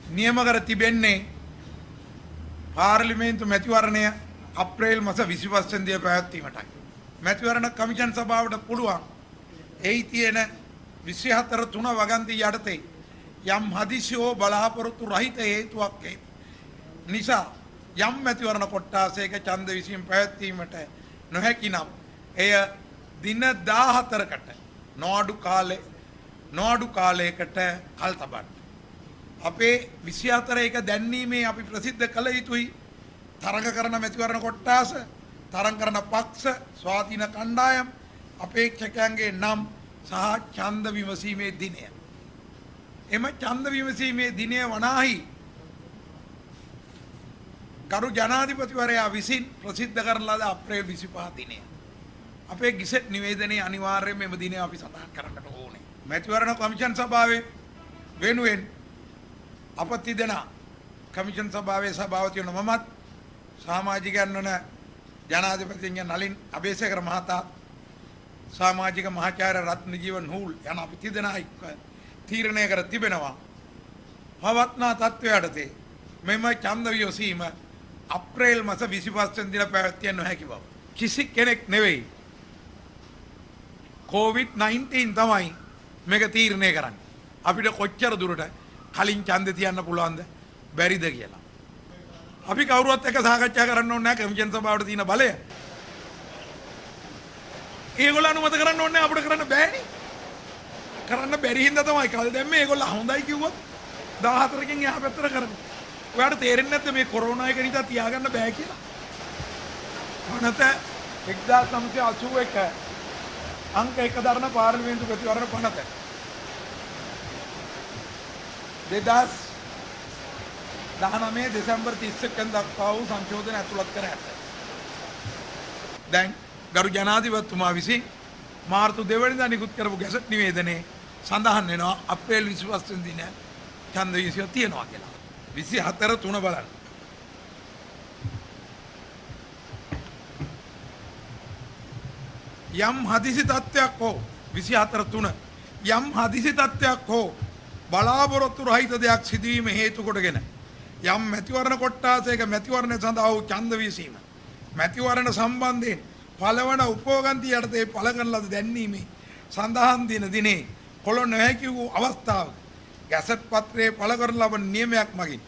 නියම කර තිබෙන්නේ පාර්ලිමේන්තු මැතිවරණය අප්‍රේල් මාස 25 වෙනිදා පැවැත්වීමටයි. මැතිවරණ කමිෂන් සභාවට පුළුවන් එහි තියෙන 24/3 වගන්ති යටතේ යම් හදිසියෝ බලාපොරොත්තු රහිත හේතුවක් නිසා යම් මැතිවරණ කොට්ටාසයක ඡන්ද විසීම පැවැත්වීමට නොහැකි නම් එය දින 14කට නොඅඩු කාලයකට කල් තබන්න. අපේ 24 එක දැන්වීමේ අපි ප්‍රසිද්ධ කළ යුතුයි. තරඟ කරන මැතිවරණ කොට්ටාස, තරඟ කරන පක්ෂ, ස්වාධීන කණ්ඩායම්, අපේක්ෂකයන්ගේ නම් සහ ඡන්ද විමසීමේ දිනය. එම ඡන්ද විමසීමේ දිනය වනාහි ගරු ජනාධිපතිවරයා විසින් ප්‍රසිද්ධ කරන ලද අප්‍රේල් 25 දිනය. අපේ ගිසට් නිවේදනයේ අනිවාර්යයෙන් මෙම දිනය අපි සඳහන් කරන්නට ඕනේ. මැතිවරණ කමිෂන් සභාවේ වෙනුවෙන් අපත්ති දෙන කමිෂන් සභාවේ සභාපති වන මමත් සමාජිකයන් වන ජනාධිපතිතුමා නලින් අබේසේකර මහතා සමාජික මහාචාර්ය රත්නජීවන් හූල් යන අපි තිදෙනා තීරණය කර තිබෙනවා. පවත්නා තත්ත්වයටදී මෙම ඡන්ද විමසීම අප්‍රේල් මාස 25 වෙනිදා පැවැත්විය නොහැකි බව. කිසි කෙනෙක් නෙවෙයි COVID-19 තමයි මේක තීරණය කරන්නේ. අපිට කොච්චර දුරට කලින් ඡන්ද තියන්න පුළුවන්ද බැරිද කියලා. අපි කවුරුවත් එක්ක සාකච්ඡා කරන්න ඕනේ නැහැ කමිෂන් සභාවට තියෙන බලය. ඒගොල්ලෝ අනුමත කරන්න ඕනේ අපිට කරන්න බෑනේ. කරන්න බැරි හින්දා තමයි කල් දැම්මේ. ඒගොල්ලෝ හොඳයි කිව්වොත් 14කින් එහා පැත්තට කරන්නේ. ඔයාලට තේරෙන්නේ නැද්ද මේ කොරෝනා එක නිසා තියාගන්න බෑ කියලා? අනත 1981 අංක 1 දරන පාර්ලිමේන්තු ප්‍රතිවරණ පනත 2019 දෙසැම්බර් 31 දක්වා වූ සංශෝධන ඇතුළත් කර ඇත. දැන් ගරු ජනාධිපතිතුමා විසින් මාර්තු 2 වෙනිදා නිකුත් කරපු ගැසට් නිවේදනයේ සඳහන් වෙනවා අප්‍රේල් 25 වෙනි දින ඡන්ද විසිය තියෙනවා කියලා. 24/3 බලන්න. යම් හදිසි තත්ත්වයක් හෝ 24/3 යම් හදිසි තත්ත්වයක් හෝ බලාපොරොත්තු රහිත දෙයක් සිදුවීම හේතු කොටගෙන යම් මැතිවරණ කොට්ටාසයක මැතිවරණය සඳහා වූ ඡන්ද විසීම මැතිවරණ සම්බන්ධයෙන් පළවන උපෝගන්ති යටතේ පළ කරන ලද දැන්වීමේ සඳහන් දින දිනේ කොළ නොහැකි වූ අවස්ථාවක ගැසට් පත්‍රයේ පළ කරන ලබන නියමයක් මගින්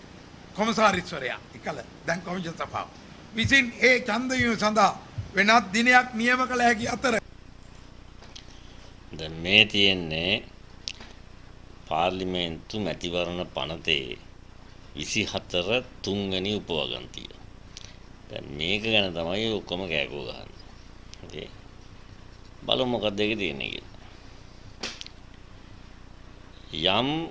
කොමසාරිස්වරයා එකල දැන් කොමිෂන් සභාව විසින් ඒ ඡන්ද වීම සඳහා වෙනත් දිනයක් නියම කළ හැකි අතර දැන් මේ තියෙන්නේ පාර්ලිමේන්තු මැතිවරණ පනතේ 24 වෙනි උපවගන්තිය. දැන් මේක ගැන තමයි ඔක්කොම කෑකෝ ගහන්නේ. ඉතින් බලමු මොකක්ද ඒකේ තියෙන්නේ කියලා. යම්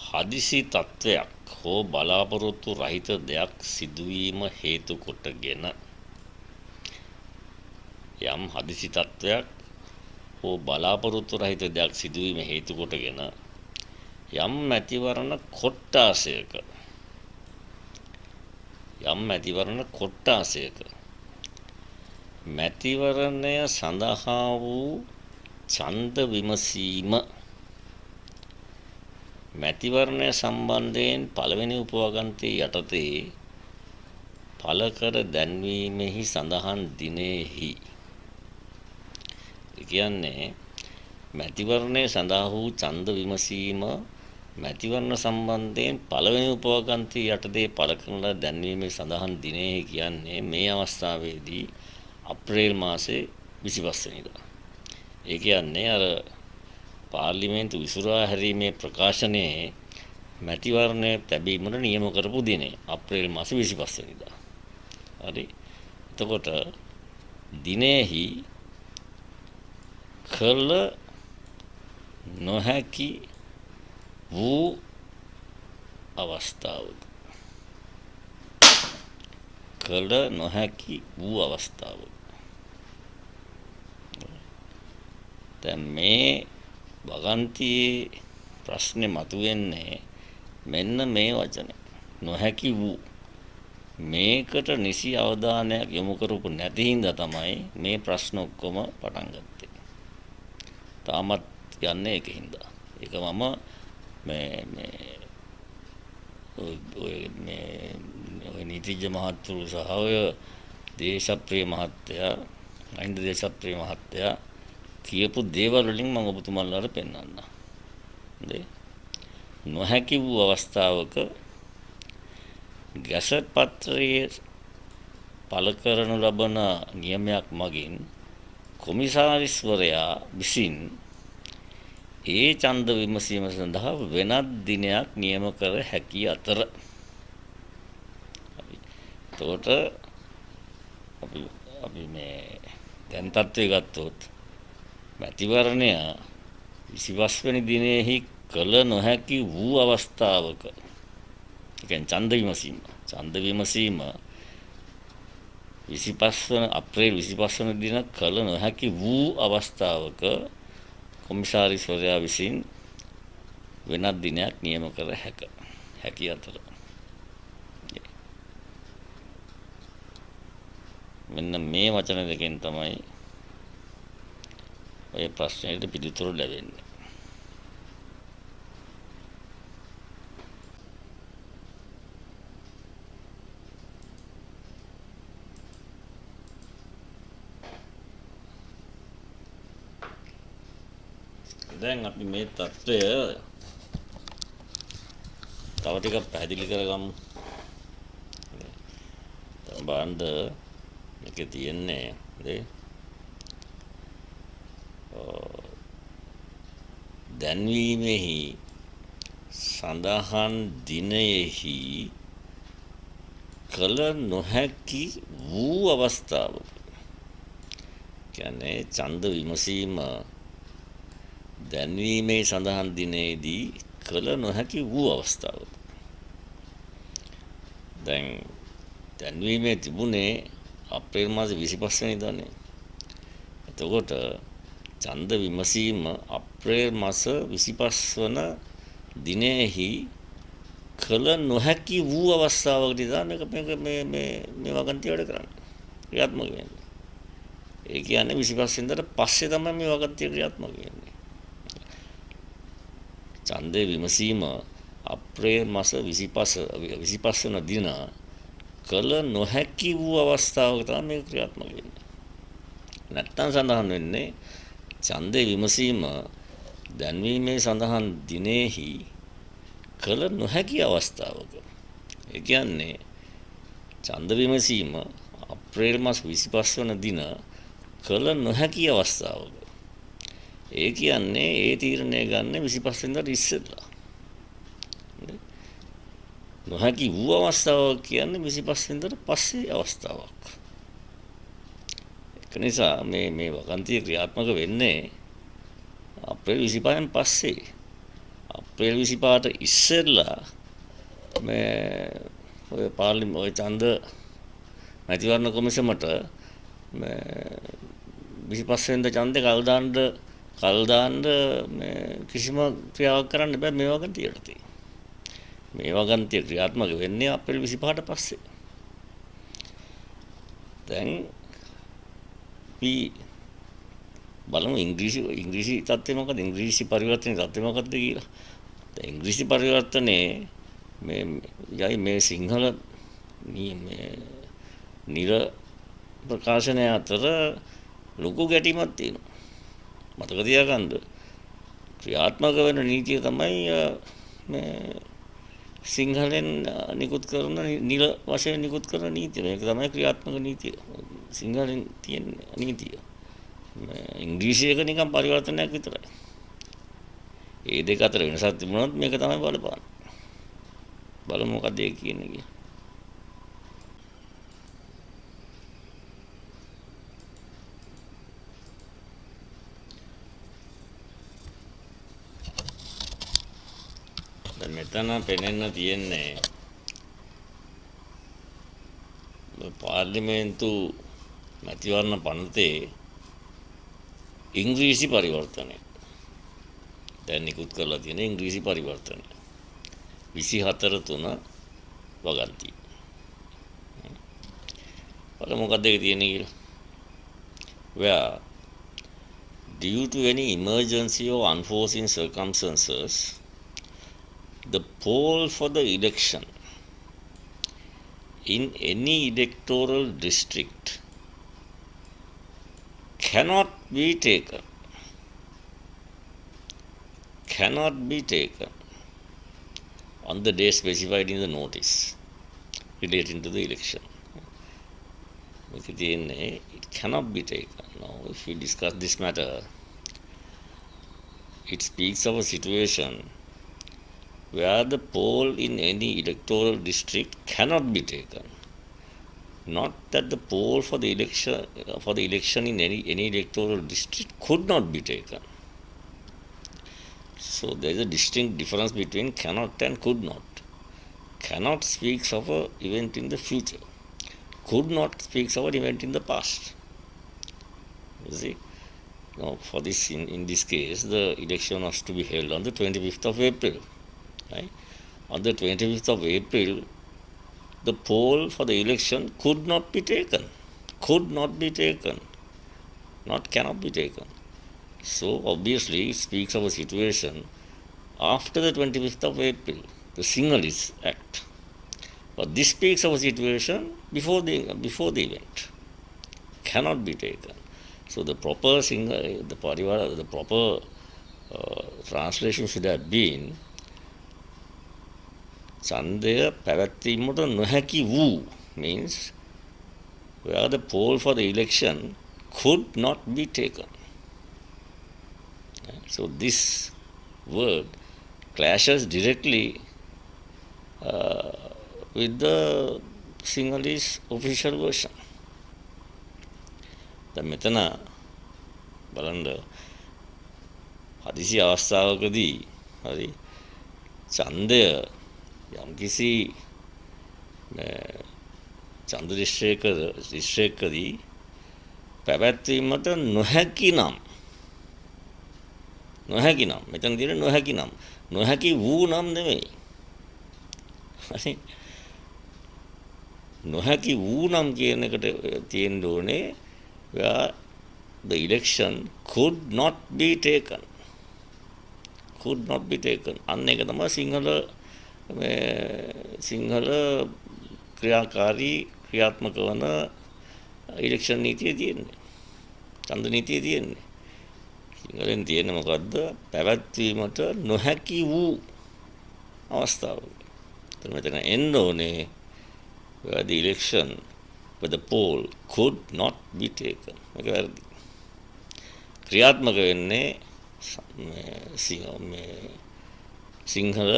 හදිසි තත්ත්වයක් හෝ බලාපොරොත්තු රහිත දෙයක් සිදුවීම හේතු කොටගෙන යම් හදිසි තත්ත්වයක් හෝ බලාපොරොත්තු රහිත දෙයක් සිදුවීම හේතු කොටගෙන යම් මැතිවරණ කොට්ටාසයක මැතිවරණය සඳහා වූ ඡන්ද විමසීම මැතිවරණය සම්බන්ධයෙන් පළවෙනි උපවාගන්තයේ යටතේ පළ කර දැන්වීමෙහි සඳහන් දිනෙහි කියන්නේ මැතිවරණය සඳහා වූ ඡන්ද විමසීම මැතිවරණ සම්බන්ධයෙන් පළවෙනි උපවාගන්තයේ යටතේ පළ කරන දැන්වීමේ සඳහන් දිනෙහි කියන්නේ මේ අවස්ථාවේදී අප්‍රේල් මාසේ 25 වෙනිදා. ඒ කියන්නේ අර පාර්ලිමේන්තු විසුරා හැරීමේ ප්‍රකාශනයේ මැතිවරණය තැබීමට නියම කරපු දිනේ අප්‍රේල් මාසේ 25 වෙනිදා. හරි. එතකොට දිනෙහි කළ නොහැකි වූ අවස්ථාවක කළ නොහැකි වූ අවස්ථාවක දැන් මේ වගන්තියේ ප්‍රශ්නේ මතුවෙන්නේ මෙන්න මේ වචනේ නොහැකි වූ මේකට නිසි අවධානයක් යොමු කරපු නැති හින්දා තමයි මේ ප්‍රශ්න ඔක්කොම පටන් ගත්තේ. තාමත් යන්නේ ඒකින්ද. ඒක මම ඔය නීතිඥ මහත්තුරු සහ ඔය දේශප්‍රිය මහත්තයා අහින්ද දේශප්‍රිය මහත්තයා කියපු දේවල් වලින් මම ඔබතුමන්ලාට පෙන්වන්නම්. නොහැකි වූ අවස්ථාවක ගැසට් පත්‍රයේ පළ කරනු ලබන නියමයක් මගින් කොමිසාරිස්වරයා විසින් ඒ ඡන්ද විමසීම සඳහා වෙනත් දිනයක් නියම කර හැකි අතර එතකොට අපි මේ දැන් තත්ත්වය ගත්තොත් මැතිවරණය 25 වෙනි දිනෙහි කළ නොහැකි වූ අවස්ථාවක කියන්නේ ඡන්ද විමසීම 25 වන අප්‍රේල් 25 වන දින කළ නොහැකි වූ අවස්ථාවක කොමිසාරිස්වරයා විසින් වෙනත් දිනයක් නියම කර හැකි අතර මෙන්න මේ වචන දෙකෙන් තමයි ඔය ප්‍රශ්නෙට පිළිතුරු ලැබෙන්නේ. දැන් අපි මේ தত্ত্বය තව ටිකක් පැහැදිලි කරගමු. බලන්න මේකේ තියෙන්නේ දැන්වීමෙහි සඳහන් දිනයෙහි කළ නොහැකි වූ අවස්ථාවක කියන්නේ ඡන්ද විමසීම දැන්වීමේ සඳහන් දිනේදී කළ නොහැකි වූ අවස්ථාවක දැන් දැන්වීමේ තිබුණේ අප්‍රේල් මාසේ 25 වෙනිදානේ. එතකොට ඡන්ද විමසීම අප්‍රේල් මාස 25 වන දිනෙහි කළ නොහැකි වූ අවස්ථාවකදී තමයි මේ වගන්තිය වැඩ කරන්නේ. ක්‍රියාත්මක වෙන්නේ. ඒ කියන්නේ 25 වෙනිදාට පස්සේ තමයි මේ වගන්තිය ක්‍රියාත්මක වෙන්නේ. ඡන්දේ විමසීම අප්‍රේල් මාස 25 වන දින කළ නොහැකි වූ අවස්ථාවක තමයි මේ ක්‍රියාත්මක වෙන්නේ. නැත්තම් සඳහන් වෙන්නේ ඡන්දේ විමසීම දැන්වීමේ සඳහන් දිනෙහි කළ නොහැකි අවස්ථාවක. ඒ කියන්නේ ඡන්ද විමසීම අප්‍රේල් මාස 25 වන දින කළ නොහැකි අවස්ථාවක. ඒ කියන්නේ ඒ තීරණය ගන්න 25 වෙනිදාට ඉස්සෙල්ලා. නොහැකි වූ අවස්ථාවක් කියන්නේ 25 වෙනිදාට පස්සේ අවස්ථාවක්. ඒක නිසා මේ වගන්තිය ක්‍රියාත්මක වෙන්නේ අප්‍රේල් 25න් පස්සේ. අප්‍රේල් 25ට ඉස්සෙල්ලා මේ ඔය ඔය ඡන්ද මැතිවරණ කොමිසමට මේ 25 වෙනිදා ඡන්දේ කල් දාන්න මේ කිසිම ක්‍රියාවක් කරන්න බෑ මේ වගන්තියට. මේ වගන්තිය ක්‍රියාත්මක වෙන්නේ අප්‍රේල් 25ට පස්සේ. දැන් බලමු ඉංග්‍රීසි තත්ත්වය මොකක්ද ඉංග්‍රීසි පරිවර්තනයේ තත්ත්වය මොකක්ද කියලා. දැන් ඉංග්‍රීසි පරිවර්තනයේ මේ සිංහල මේ නිර ප්‍රකාශනය අතර ලොකු ගැටීමක් තියෙනවා. මතක තියාගන්න ක්‍රියාත්මක වෙන නීතිය තමයි මේ සිංහලෙන් නිකුත් කරන නිල වශයෙන් නිකුත් කරන නීතිය. මේක තමයි ක්‍රියාත්මක නීතිය. සිංහලෙන් තියෙන නීතිය. ඉංග්‍රීසියක නිකන් පරිවර්තනයක් විතරයි. ඒ දෙක අතර වෙනසක් තිබුණොත් මේක තමයි බලපාන්නේ. බලමු මොකද ඒ කියන්නේ කියලා. දැන් මෙතන පෙනෙන්න තියෙන්නේ පාර්ලිමේන්තු මැතිවරණ පනතේ ඉංග්‍රීසි පරිවර්තනය. දැන් නිකුත් කරලා තියෙන ඉංග්‍රීසි පරිවර්තනය 24/3 වගන්ති. බලමු මොකක්ද ඒක තියෙන්නේ කියලා. Where due to any emergency or unforeseen circumstances the poll for the election in any electoral district cannot be taken on the day specified in the notice relating to the election. It cannot be taken. Now, if we discuss this matter, it speaks of a situation where the poll in any electoral district cannot be taken. Not that the poll for the election in any electoral district could not be taken. So there is a distinct difference between cannot and could not. Cannot speaks of an event in the future. Could not speaks of an event in the past. You see? Now, for this, in this case, the election was to be held on the 25th of April. Right? On the 25th of April, the poll for the election could not be taken. Could not be taken. Not cannot be taken. So, obviously, it speaks of a situation after the 25th of April, the Sinhalese Act. But this speaks of a situation before the event. Cannot be taken. So, the proper translation should have been ඡන්දය පැවැත්වීමට නොහැකි වූ means where the poll for the election could not be taken. So this word clashes directly with the Sinhalese official version. දැන් මෙතන බලන්න හදිසි අවස්ථාවකදී හරි ඡන්දය යම්කිසි ඡන්ද දිස්ත්‍රික්කදී පැවැත්වීමට නොහැකි නම් මෙතන තියෙන නොහැකි වූ නම් නෙමෙයි. හරි නොහැකි වූ නම් කියන එකට තියෙන්න ඕනේ where the election could not be taken. අන්න ඒක තමයි සිංහල ක්‍රියාත්මක වන ඉලෙක්ෂන් නීතිය තියෙන්නේ. ඡන්ද නීතිය තියෙන්නේ. සිංහලෙන් තියෙන්නේ මොකද්ද? පැවැත්වීමට නොහැකි වූ අවස්ථාවක. එතන මෙතන එන්න ඕනේ where the election where the poll could not be taken. මේක වැරදි. ක්‍රියාත්මක වෙන්නේ සිංහල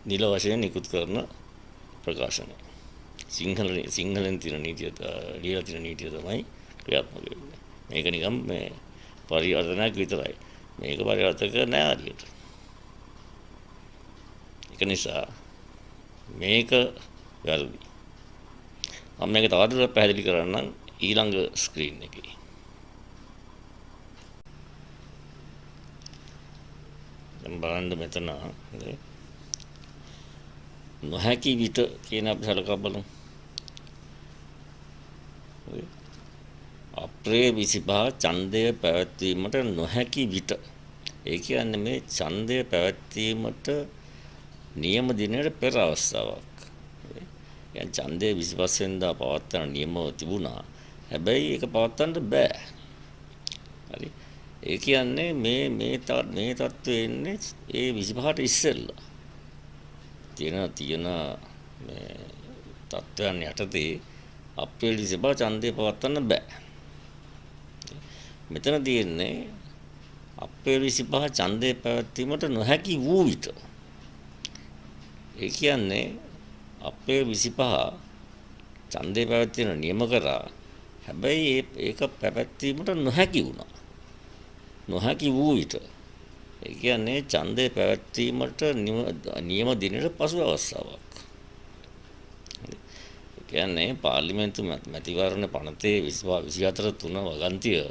නිල වශයෙන් නිකුත් කරන ප්‍රකාශනය. සිංහලෙන් තියෙන නීතිය ලියලා තියෙන නීතිය තමයි ක්‍රියාත්මක වෙන්නේ. මේක නිකම් මේ පරිවර්තනයක් විතරයි. මේක පරිවර්තක නෑ හරියට. ඒක නිසා මේක වැරදි. මම මේක තවදුරටත් පැහැදිලි කරන්නම් ඊළඟ ස්ක්‍රීන් එකේ. දැන් බලන්න මෙතන නොහැකි විට කියන අපි සලකා බලමු. අප්‍රේල් 25 ඡන්දය පැවැත්වීමට නොහැකි විට ඒ කියන්නේ මේ ඡන්දය පැවැත්වීමට නියම දිනයට පෙර අවස්ථාවක්. يعني ඡන්දය 25 වෙනිදා පවත්වන නියමව තිබුණා. හැබැයි ඒක පවත්වන්න බෑ. හරි. ඒ කියන්නේ මේ තත්ත්වය එන්නේ ඒ 25ට ඉස්සෙල්ලා. තියෙන මේ තත්ත්වයන් යටතේ අප්‍රේල් 25 ඡන්දය පවත්වන්න බෑ. මෙතන තියෙන්නේ අප්‍රේල් 25 ඡන්දය පැවැත්වීමට නොහැකි වූ විට. ඒ කියන්නේ අප්‍රේල් 25 ඡන්දය පැවැත්වෙන නියම කරා. හැබැයි ඒක පැවැත්වීමට නොහැකි වුණා. නොහැකි වූ විට. ඒ කියන්නේ ඡන්දය පැවැත්වීමට නියම දිනයට පසු අවස්ථාවක්. ඒ කියන්නේ පාර්ලිමේන්තු මැතිවරණ පනතේ 24/3 වගන්තිය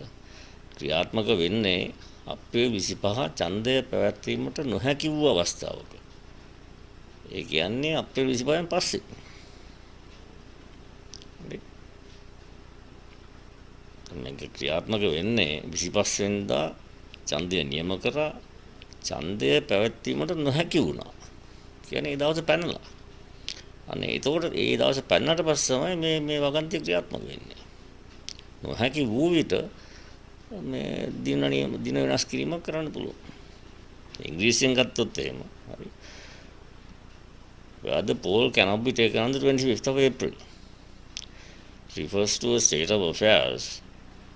ක්‍රියාත්මක වෙන්නේ අප්‍රේල් 25 ඡන්දය පැවැත්වීමට නොහැකි වූ අවස්ථාවක. ඒ කියන්නේ අප්‍රේල් 25න් පස්සේ. මේක ක්‍රියාත්මක වෙන්නේ 25 වෙනිදා ඡන්දය නියම කරා ඡන්දය පැවැත්වීමට නොහැකි වුණා. කියන්නේ ඒ දවසේ පැනලා. අනේ ඒතකොට ඒ දවසේ පැනනට පස්සේ තමයි මේ වගන්තිය ක්‍රියාත්මක වෙන්නේ. නොහැකි වූ විට මේ දින වෙනස් කිරීමක් කරන්න පුළුවන්. ඉංග්‍රීසියෙන් ගත්තොත් එහෙම හරි. Where the poll cannot be taken on the 25th of April refers to a state of affairs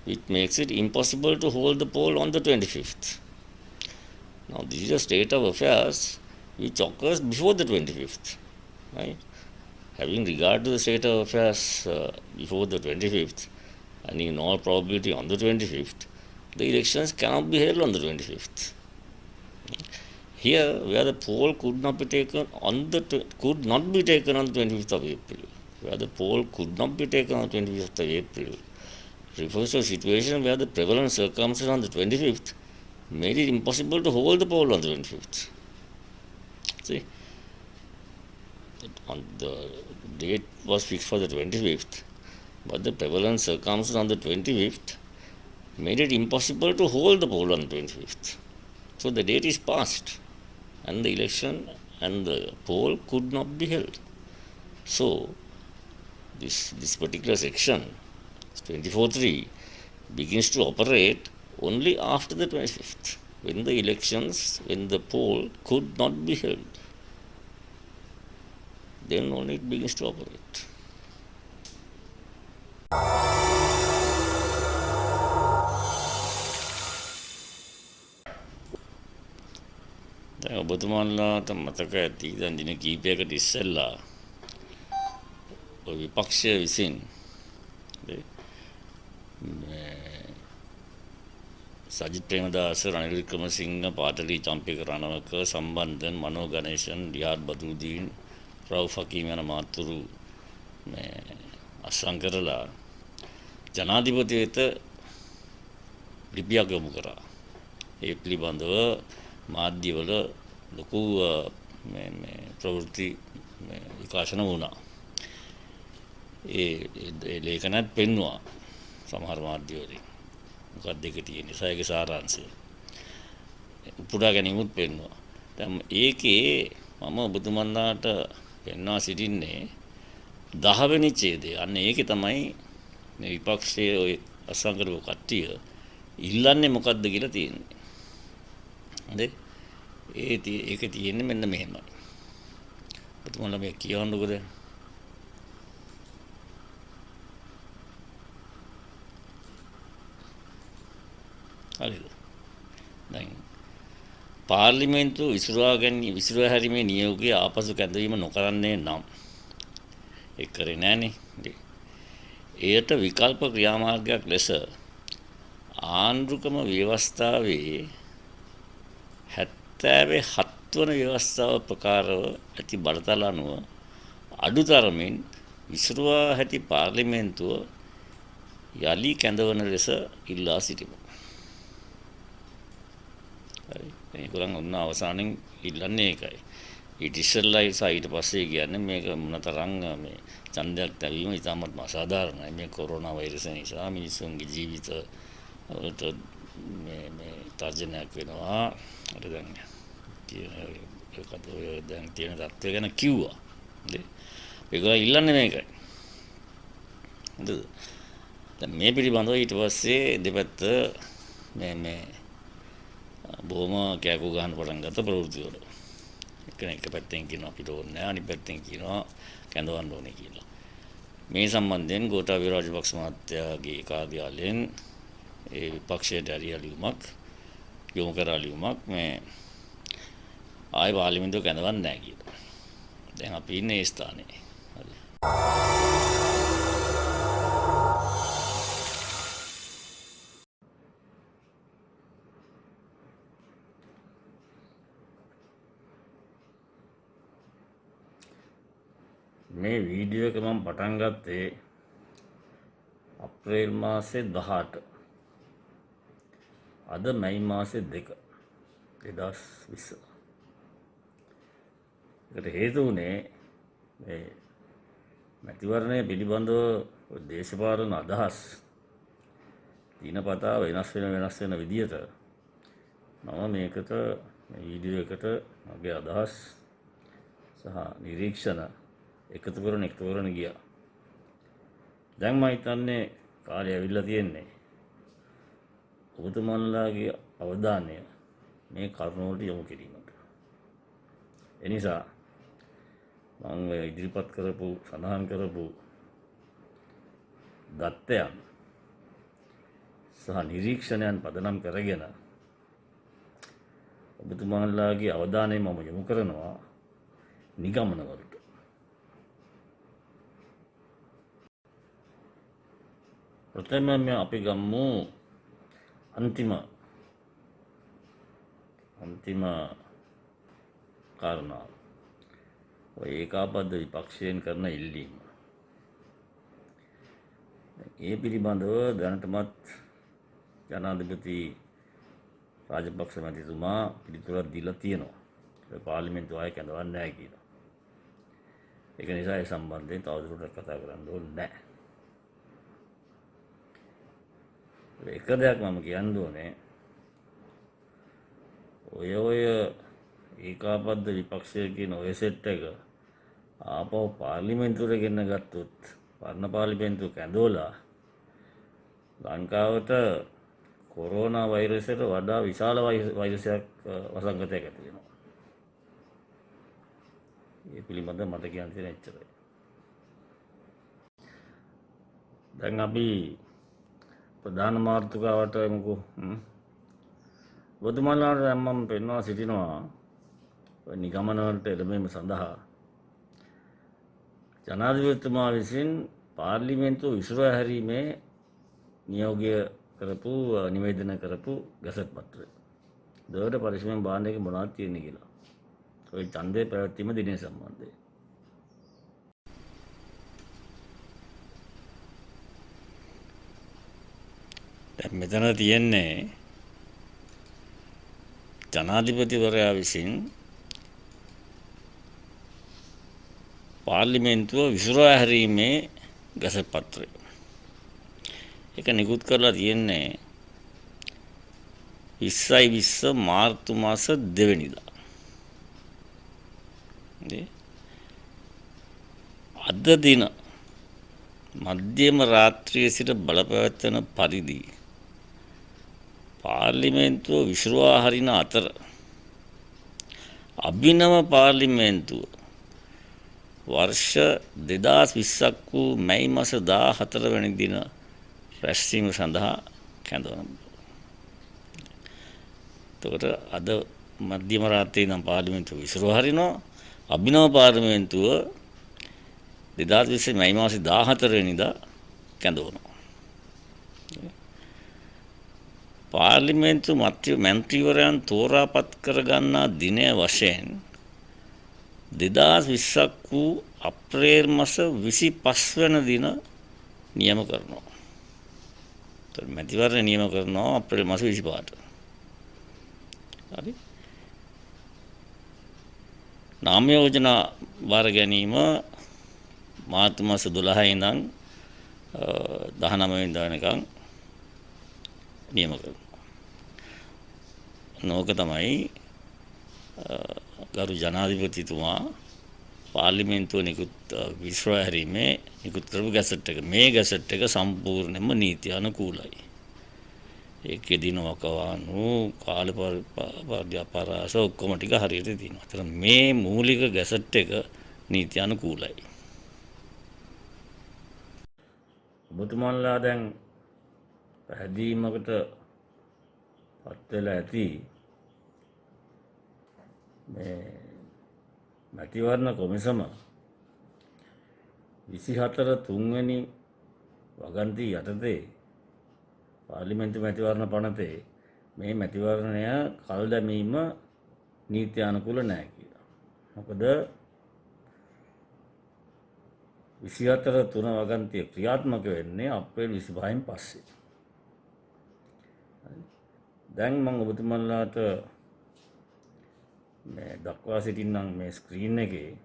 which makes it impossible to hold the poll on the 25th. Now this is a state of affairs which occurs before the 25th, right? Having regard to the state of affairs before the 25th, and in all probability on the 25th, the elections cannot be held on the 25th. Here, where the poll could not be taken on the 25th of April, where the poll could not be taken on the 25th of April, refers to a situation where the prevalent circumstances on the 25th made it impossible to hold the poll on the 25th. See, on the date was fixed for the 25th, but the prevalent circumstances on the 25th made it impossible to hold the poll on the 25th. So the date is passed, and the election and the poll could not be held. So this particular section, 24(3), begins to operate only after the 25th, when the poll could not be held. Then only it begins to operate. දැන් ඔබතුමාලාට මතක ඇති දැන් දින කීපයකට ඉස්සෙල්ලා ඔය විපක්ෂය විසින් සජිත් ප්‍රේමදාස රනිල් වික්‍රමසිංහ පාටලී චම්පික රණවක සම්බන්ධන් මනෝ ගණේෂන් රියාඩ් බදුදීන් රවුෆ් හකීම් යන මාතෘ අසං කරලා ජනාධිපති වෙත ලිපියක් යොමු කරා. ඒ පිළිබඳව මාධ්‍යවල ලොකු ප්‍රවෘත්ති විකාශන වුණා. ඒ ලේඛනත් පෙන්වුවා සමහර මාධ්‍යවලින්. මොකක්ද ඒක තියෙන්නේ? ඒකේ සාරාංශය. උපුටා ගැනීමත් පෙන්වුවා. දැන් ඒකේ මම ඔබතුමන්ලාට පෙන්වා සිටින්නේ 10 වෙනි ඡේදය. අන්න ඒකේ තමයි මේ විපක්ෂයේ ඔය අසංකරව කට්ටිය ඉල්ලන්නේ මොකද්ද කියලා තියෙන්නේ. හරි? ඒකේ තියෙන්නේ මෙන්න මෙහෙමයි. ඔබතුමන්ලා මේ කියවන්නකෝ දැන්. හරිද? දැන් පාර්ලිමේන්තුව විසිරුවා හැරීමේ නියෝගය ආපසු කැඳවීම නොකරන්නේ නම් ඒක කරේ නෑනේ. එයට විකල්ප ක්‍රියාමාර්ගයක් ලෙස ආණ්ඩුක්‍රම ව්‍යවස්ථාවේ 77 වන ව්‍යවස්ථාව ප්‍රකාරව ඇති බලතල අනුව අඩුතරමින් විසිරුවා ඇති පාර්ලිමේන්තුව යලි කැඳවන ලෙස ඉල්ලා සිටිමු. හරි. ඒගොල්ලන් ඔන්න අවසානයේ ඉල්ලන්නේ ඒකයි. ඊට ඉස්සෙල්ලා නිසා ඊට පස්සේ කියන්නේ මේක මොනතරම් මේ ඡන්දයක් ලැබීම ඉතාමත් අසාධාරණයි. මේ කොරෝනා වෛරසය නිසා මිනිස්සුන්ගේ ජීවිත වලට මේ තර්ජනයක් වෙනවා. අර දැන් දැන් තියෙන තත්ත්වය ගැන කිව්වා. ඒගොල්ලෝ ඉල්ලන්නේ මේකයි. දැන් මේ පිළිබඳව ඊට පස්සේ දෙපැත්ත මේ බොහොම කෑකෝ ගහන්න පටන් ගත්ත ප්‍රවෘත්ති වල. එක පැත්තෙන් කියනවා අපිට ඕනේ නැහැ, අනිත් පැත්තෙන් කියනවා කැඳවන්න ඕනේ කියලා. මේ සම්බන්ධයෙන් ගෝඨාභය රාජපක්ෂ මහත්තයාගේ කාර්යාලයෙන් ඒ විපක්ෂයට ඇරියලියුමක් යොමු කරාලියුමක් මේ ආය පාර්ලිමේන්තුව කැඳවන්නේ නැහැ කියලා. දැන් අපි ඉන්නේ ඒ ස්ථානේ. හරි. මේ වීඩියෝ එක මම පටන් ගත්තේ අප්‍රේල් මාසේ 18. අද මැයි මාසේ 2 2020. ඒකට හේතු වුණේ මේ මැතිවරණය පිළිබඳව දේශපාලන අදහස් දිනපතා වෙනස් වෙන විදියට මම මේකට මේ වීඩියෝ එකට මගේ අදහස් සහ නිරීක්ෂණ එකතු කරන ගියා. දැන් මම හිතන්නේ කාලය ඇවිල්ලා තියෙන්නේ ඔබතුමන්ලාගේ අවධානය මේ කරුණ වලට යොමු කිරීමට. ඒ නිසා මම ඉදිරිපත් කරපු සඳහන් කරපු දත්තයන් සහ නිරීක්ෂණයන් පදනම් කරගෙන ඔබතුමන්ලාගේ අවධානය මම යොමු කරනවා නිගමන වලට. ප්‍රථමයෙන්ම අපි ගමු අන්තිම කාරණාව. ඔය ඒකාබද්ධ විපක්ෂයෙන් කරන ඉල්ලීම. ඒ පිළිබඳව දැනටමත් ජනාධිපති රාජපක්ෂ මැතිතුමා පිළිතුරක් දීලා තියෙනවා. ඒ පාර්ලිමේන්තුව ආයෙ කැඳවන්නේ නැහැ කියලා. ඒක නිසා ඒ සම්බන්ධයෙන් තවදුරටත් කතා කරන්න ඕනේ නැහැ. එක දෙයක් මම කියන්න ඕනේ ඔය ඒකාබද්ධ විපක්ෂය කියන ඔය සෙට් එක ආපහු පාර්ලිමේන්තුවට ගෙන්න ගත්තොත් පරණ පාර්ලිමේන්තුව කැඳවලා ලංකාවට කොරෝනා වෛරසයට වඩා විශාල වෛරසයක් වසංගතයක් ඇති වෙනවා. ඒ පිළිබඳව මට කියන්න තියෙන එච්චරයි. දැන් අපි ප්‍රධාන මාතෘකාවට එමුකෝ. ඔබතුමාලාට දැන් මම පෙන්වා සිටිනවා නිගමන වලට එළඹීම සඳහා ජනාධිපතිතුමා විසින් පාර්ලිමේන්තුව විසිරුවා හැරීමේ නියෝගය කරපු නිවේදනය කරපු ගැසට් පත්‍රය. දෙවට පරිශ්‍රමයෙන් බාන්න එක මොනවද තියෙන්නේ කියලා. ඔය ඡන්දේ පැවැත්වීම දිනය සම්බන්ධයෙන්. දැන් මෙතන තියෙන්නේ ජනාධිපතිවරයා විසින් පාර්ලිමේන්තුව විසිරුවා හැරීමේ ගැසට් පත්‍රය. ඒක නිකුත් කරලා තියෙන්නේ 20/20 මාර්තු මාස 2 වෙනිදා. අද දින මධ්‍යම රාත්‍රියේ සිට බලපැවැත්වෙන පරිදි පාර්ලිමේන්තුව විසිරුවා හරින අතර අභිනව පාර්ලිමේන්තුව වර්ෂ 2020ක් වූ මැයි මාස 14 වැනි දින රැස්වීම සඳහා කැඳවන. එතකොට අද මධ්‍යම රාත්‍රියේ නම් පාර්ලිමේන්තුව විසිරුවා හරිනවා. අභිනව පාර්ලිමේන්තුව 2020 මැයි මාසේ 14 වෙනිදා කැඳවනවා. පාර්ලිමේන්තු මන්ත්‍රීවරයන් තෝරාපත් කරගන්නා දිනය වශයෙන් 2020ක් වූ අප්‍රේල් මාස 25 වෙනි දින නියම කරනවා. ඒතර මැතිවරණ නියම කරනවා අප්‍රේල් මාස 25ට. හරි. නාම යෝජනා බාර ගැනීම මාර්තු මාස 12 ඉඳන් 19 වෙනිදා වෙනකන් නියම කරනවා. නෝක තමයි ගරු ජනාධිපතිතුමා පාර්ලිමේන්තුව නිකුත් විශ්වාස හැරීමේ නිකුත් කරපු ගැසට් එක. මේ ගැසට් එක සම්පූර්ණයෙන්ම නීති අනුකූලයි. ඒකේ දින වකවානු කාල පරාස ඔක්කොම ටික හරියට තියෙනවා. ඒතර මේ මූලික ගැසට් එක නීති අනුකූලයි. ඔබතුමන්ලා දැන් පැහැදීමකට පත් වෙලා ඇති මේ මැතිවරණ කොමිසම 24 වෙනි වගන්ති යටතේ පාර්ලිමේන්තු මැතිවරණ පනතේ මේ මැතිවරණය කල් දැමීම නීති අනුකූල නැහැ කියලා. මොකද 24 වගන්තිය ක්‍රියාත්මක වෙන්නේ අප්‍රේල් 25න් පස්සේ. දැන් මම ඔබතුමන්ලාට මේ දක්වා සිටින්නම් මේ ස්ක්‍රීන් එකේ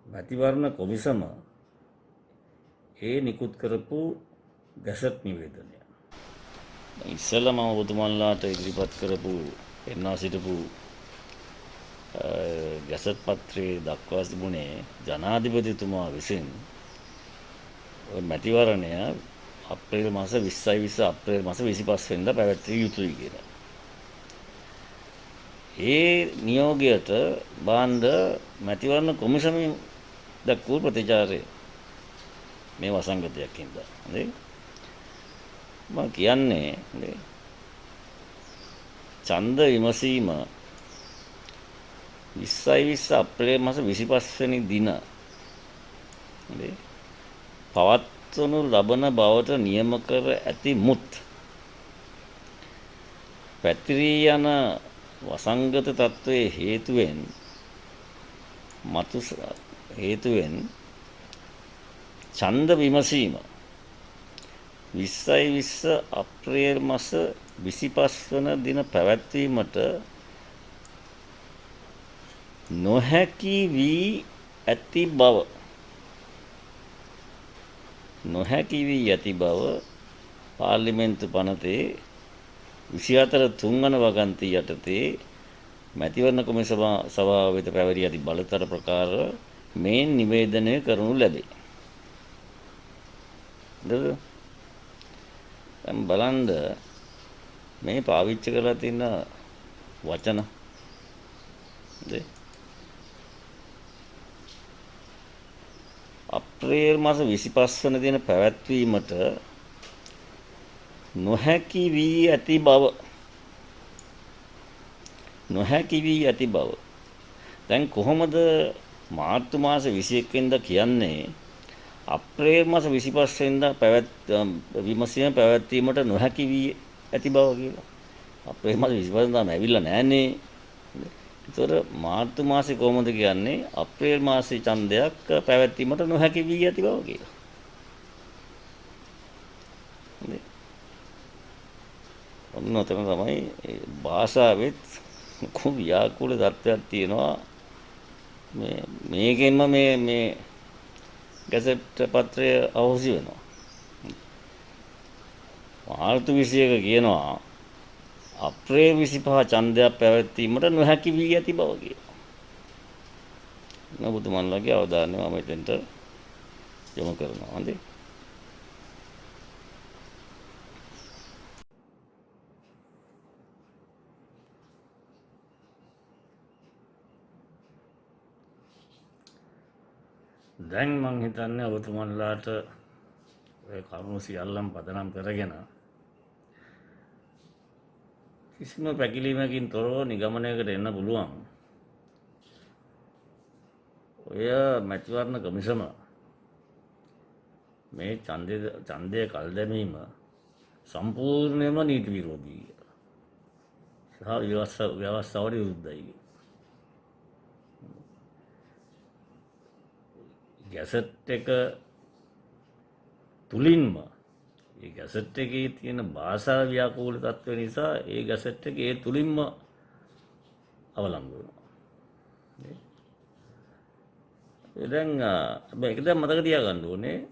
මැතිවරණ කොමිසම ඒ නිකුත් කරපු ගැසට් නිවේදනය. ඉස්සෙල්ලා මම ඔබතුමන්ලාට ඉදිරිපත් කරපු එන්නා සිටපු ගැසට් පත්‍රයේ දක්වා තිබුණේ ජනාධිපතිතුමා විසින් මැතිවරණය අප්‍රේල් මාස 20 අප්‍රේල් මාස 25 වෙනිදා පැවැත්විය යුතුයි කියලා. ඒ නියෝගයට බාන්ධ මැතිවරණ කොමිසමෙන් දක්වූ ප්‍රතිචාරය මේ වසංගතයක් හින්දා. හරි? මම කියන්නේ ඡන්ද විමසීම 20 අප්‍රේල් මාස 25 වෙනි දින පවත්වනු ලබන බවට නියම කර ඇති මුත් පැතිරී යන වසංගත තත්ත්වයේ හේතුවෙන් ඡන්ද විමසීම 20 අප්‍රේල් මාස 25 වන දින පැවැත්වීමට නොහැකි වී ඇති බව පාර්ලිමේන්තු පනතේ 24 වන වගන්තිය යටතේ මැතිවරණ කොමිසම සභාව වෙත පැවරී ඇති බලතල ප්‍රකාර මේ නිවේදනය කරනු ලැබේ. දැන් බලන්න මේ පාවිච්චි කරලා තියෙන වචන අප්‍රේල් මාස 25 වන දින පැවැත්වීමට නොහැකි වී ඇති බව. දැන් කොහොමද මාර්තු මාස 21 වෙනිදා කියන්නේ අප්‍රේල් මාස 25 වෙනිදා විමසීම පැවැත්වීමට නොහැකි වී ඇති බව කියලා. අප්‍රේල් මාස 25 වෙනිදාම ඇවිල්ලා නැහනේ. ඒතර මාර්තු මාසේ කොහොමද කියන්නේ අප්‍රේල් මාසේ ඡන්දයක් පැවැත්වීමට නොහැකි වී ඇති බව කියලා. ඔන්න ඔතන තමයි භාෂාවෙත් ව්‍යාකූල තත්ත්වයක් තියෙනවා. මේකෙන්ම මේ ගැසට් පත්‍රය අහෝසි වෙනවා. මාර්තු 21 කියනවා අප්‍රේල් 25 ඡන්දයක් පැවැත්වීමට නොහැකි වී ඇති බව කියනවා. ඔබතුමන්ලාගේ අවධානය මම එතෙන්ට යොමු කරනවා. හරි? දැන් මං හිතන්නේ ඔබතුමන්ලාට ඔය කරුණු සියල්ලම පදනම් කරගෙන කිසිම පැකිලීමකින් තොරව නිගමනයකට එන්න පුළුවන්. ඔය මැතිවරණ කොමිසම මේ ඡන්දය කල් දැමීම සම්පූර්ණයෙන්ම නීති විරෝධී සහ ව්‍යවස්ථාවට විරුද්ධයි. ගැසට් එක තුලින්ම ඒ ගැසට් එකේ තියෙන භාෂා ව්‍යාකූල තත්ත්ව නිසා ඒ ගැසට් එක ඒ තුලින්ම අවලංගු වෙනවා. දැන් මේක දැන් මතක තියාගන්න ඕනේ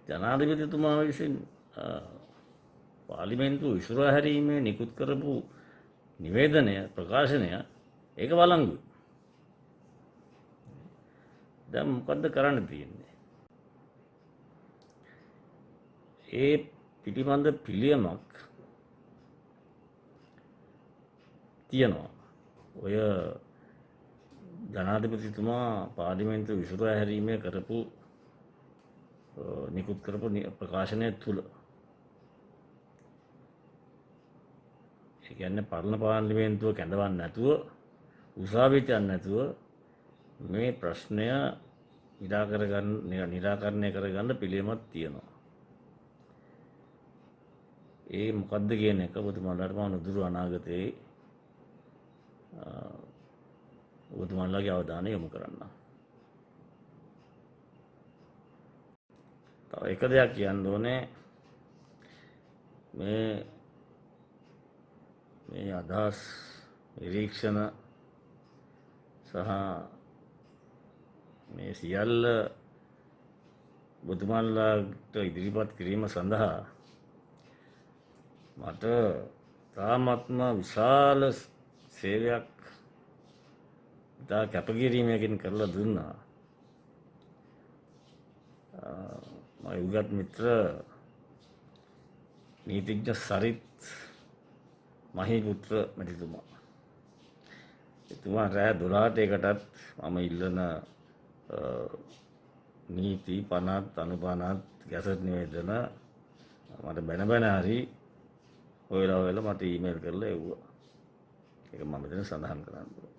ජනාධිපතිතුමා විසින් පාර්ලිමේන්තුව විසුරා හැරීමේ නිකුත් කරපු නිවේදනය ප්‍රකාශනය ඒක වලංගුයි. දැන් මොකද්ද කරන්න තියෙන්නේ? ඒ පිළිබඳ පිළියමක් තියෙනවා. ඔය ජනාධිපතිතුමා පාර්ලිමේන්තුව විසුරා හැරීමේ කරපු නිකුත් කරපු ප්‍රකාශනය තුළ ඒ කියන්නේ පරණ පාර්ලිමේන්තුව කැඳවන්න නැතුව උසාවියට යන්න නැතුව මේ ප්‍රශ්නය නිරාකරණය කරගන්න පිළියමක් තියෙනවා. ඒ මොකද්ද කියන එක ඔබතුමාලාට මම නුදුරු අනාගතයේ ඔබතුමාලාගේ අවධානය යොමු කරන්න. තව එක දෙයක් කියන්න ඕනේ මේ අදහස් නිරීක්ෂණ සහ මේ සියල්ල ඔබතුමාලාට ඉදිරිපත් කිරීම සඳහා මට තාමත්ම විශාල සේවයක් ඉතා කැපකිරීමකින් කරලා දුන්නා. මගේ උගත් මිත්‍ර නීතිඥ සරිත් මහිපුත්‍ර මැතිතුමා. එතුමා රෑ 12ට එකටත් මම ඉල්ලන නීති පනත් අනුපනත් ගැසට් නිවේදන මට බැන හරි හොයලා මට ඊමේල් කරලා එව්වා. ඒක මම මෙතන සඳහන් කරන්න ඕනේ.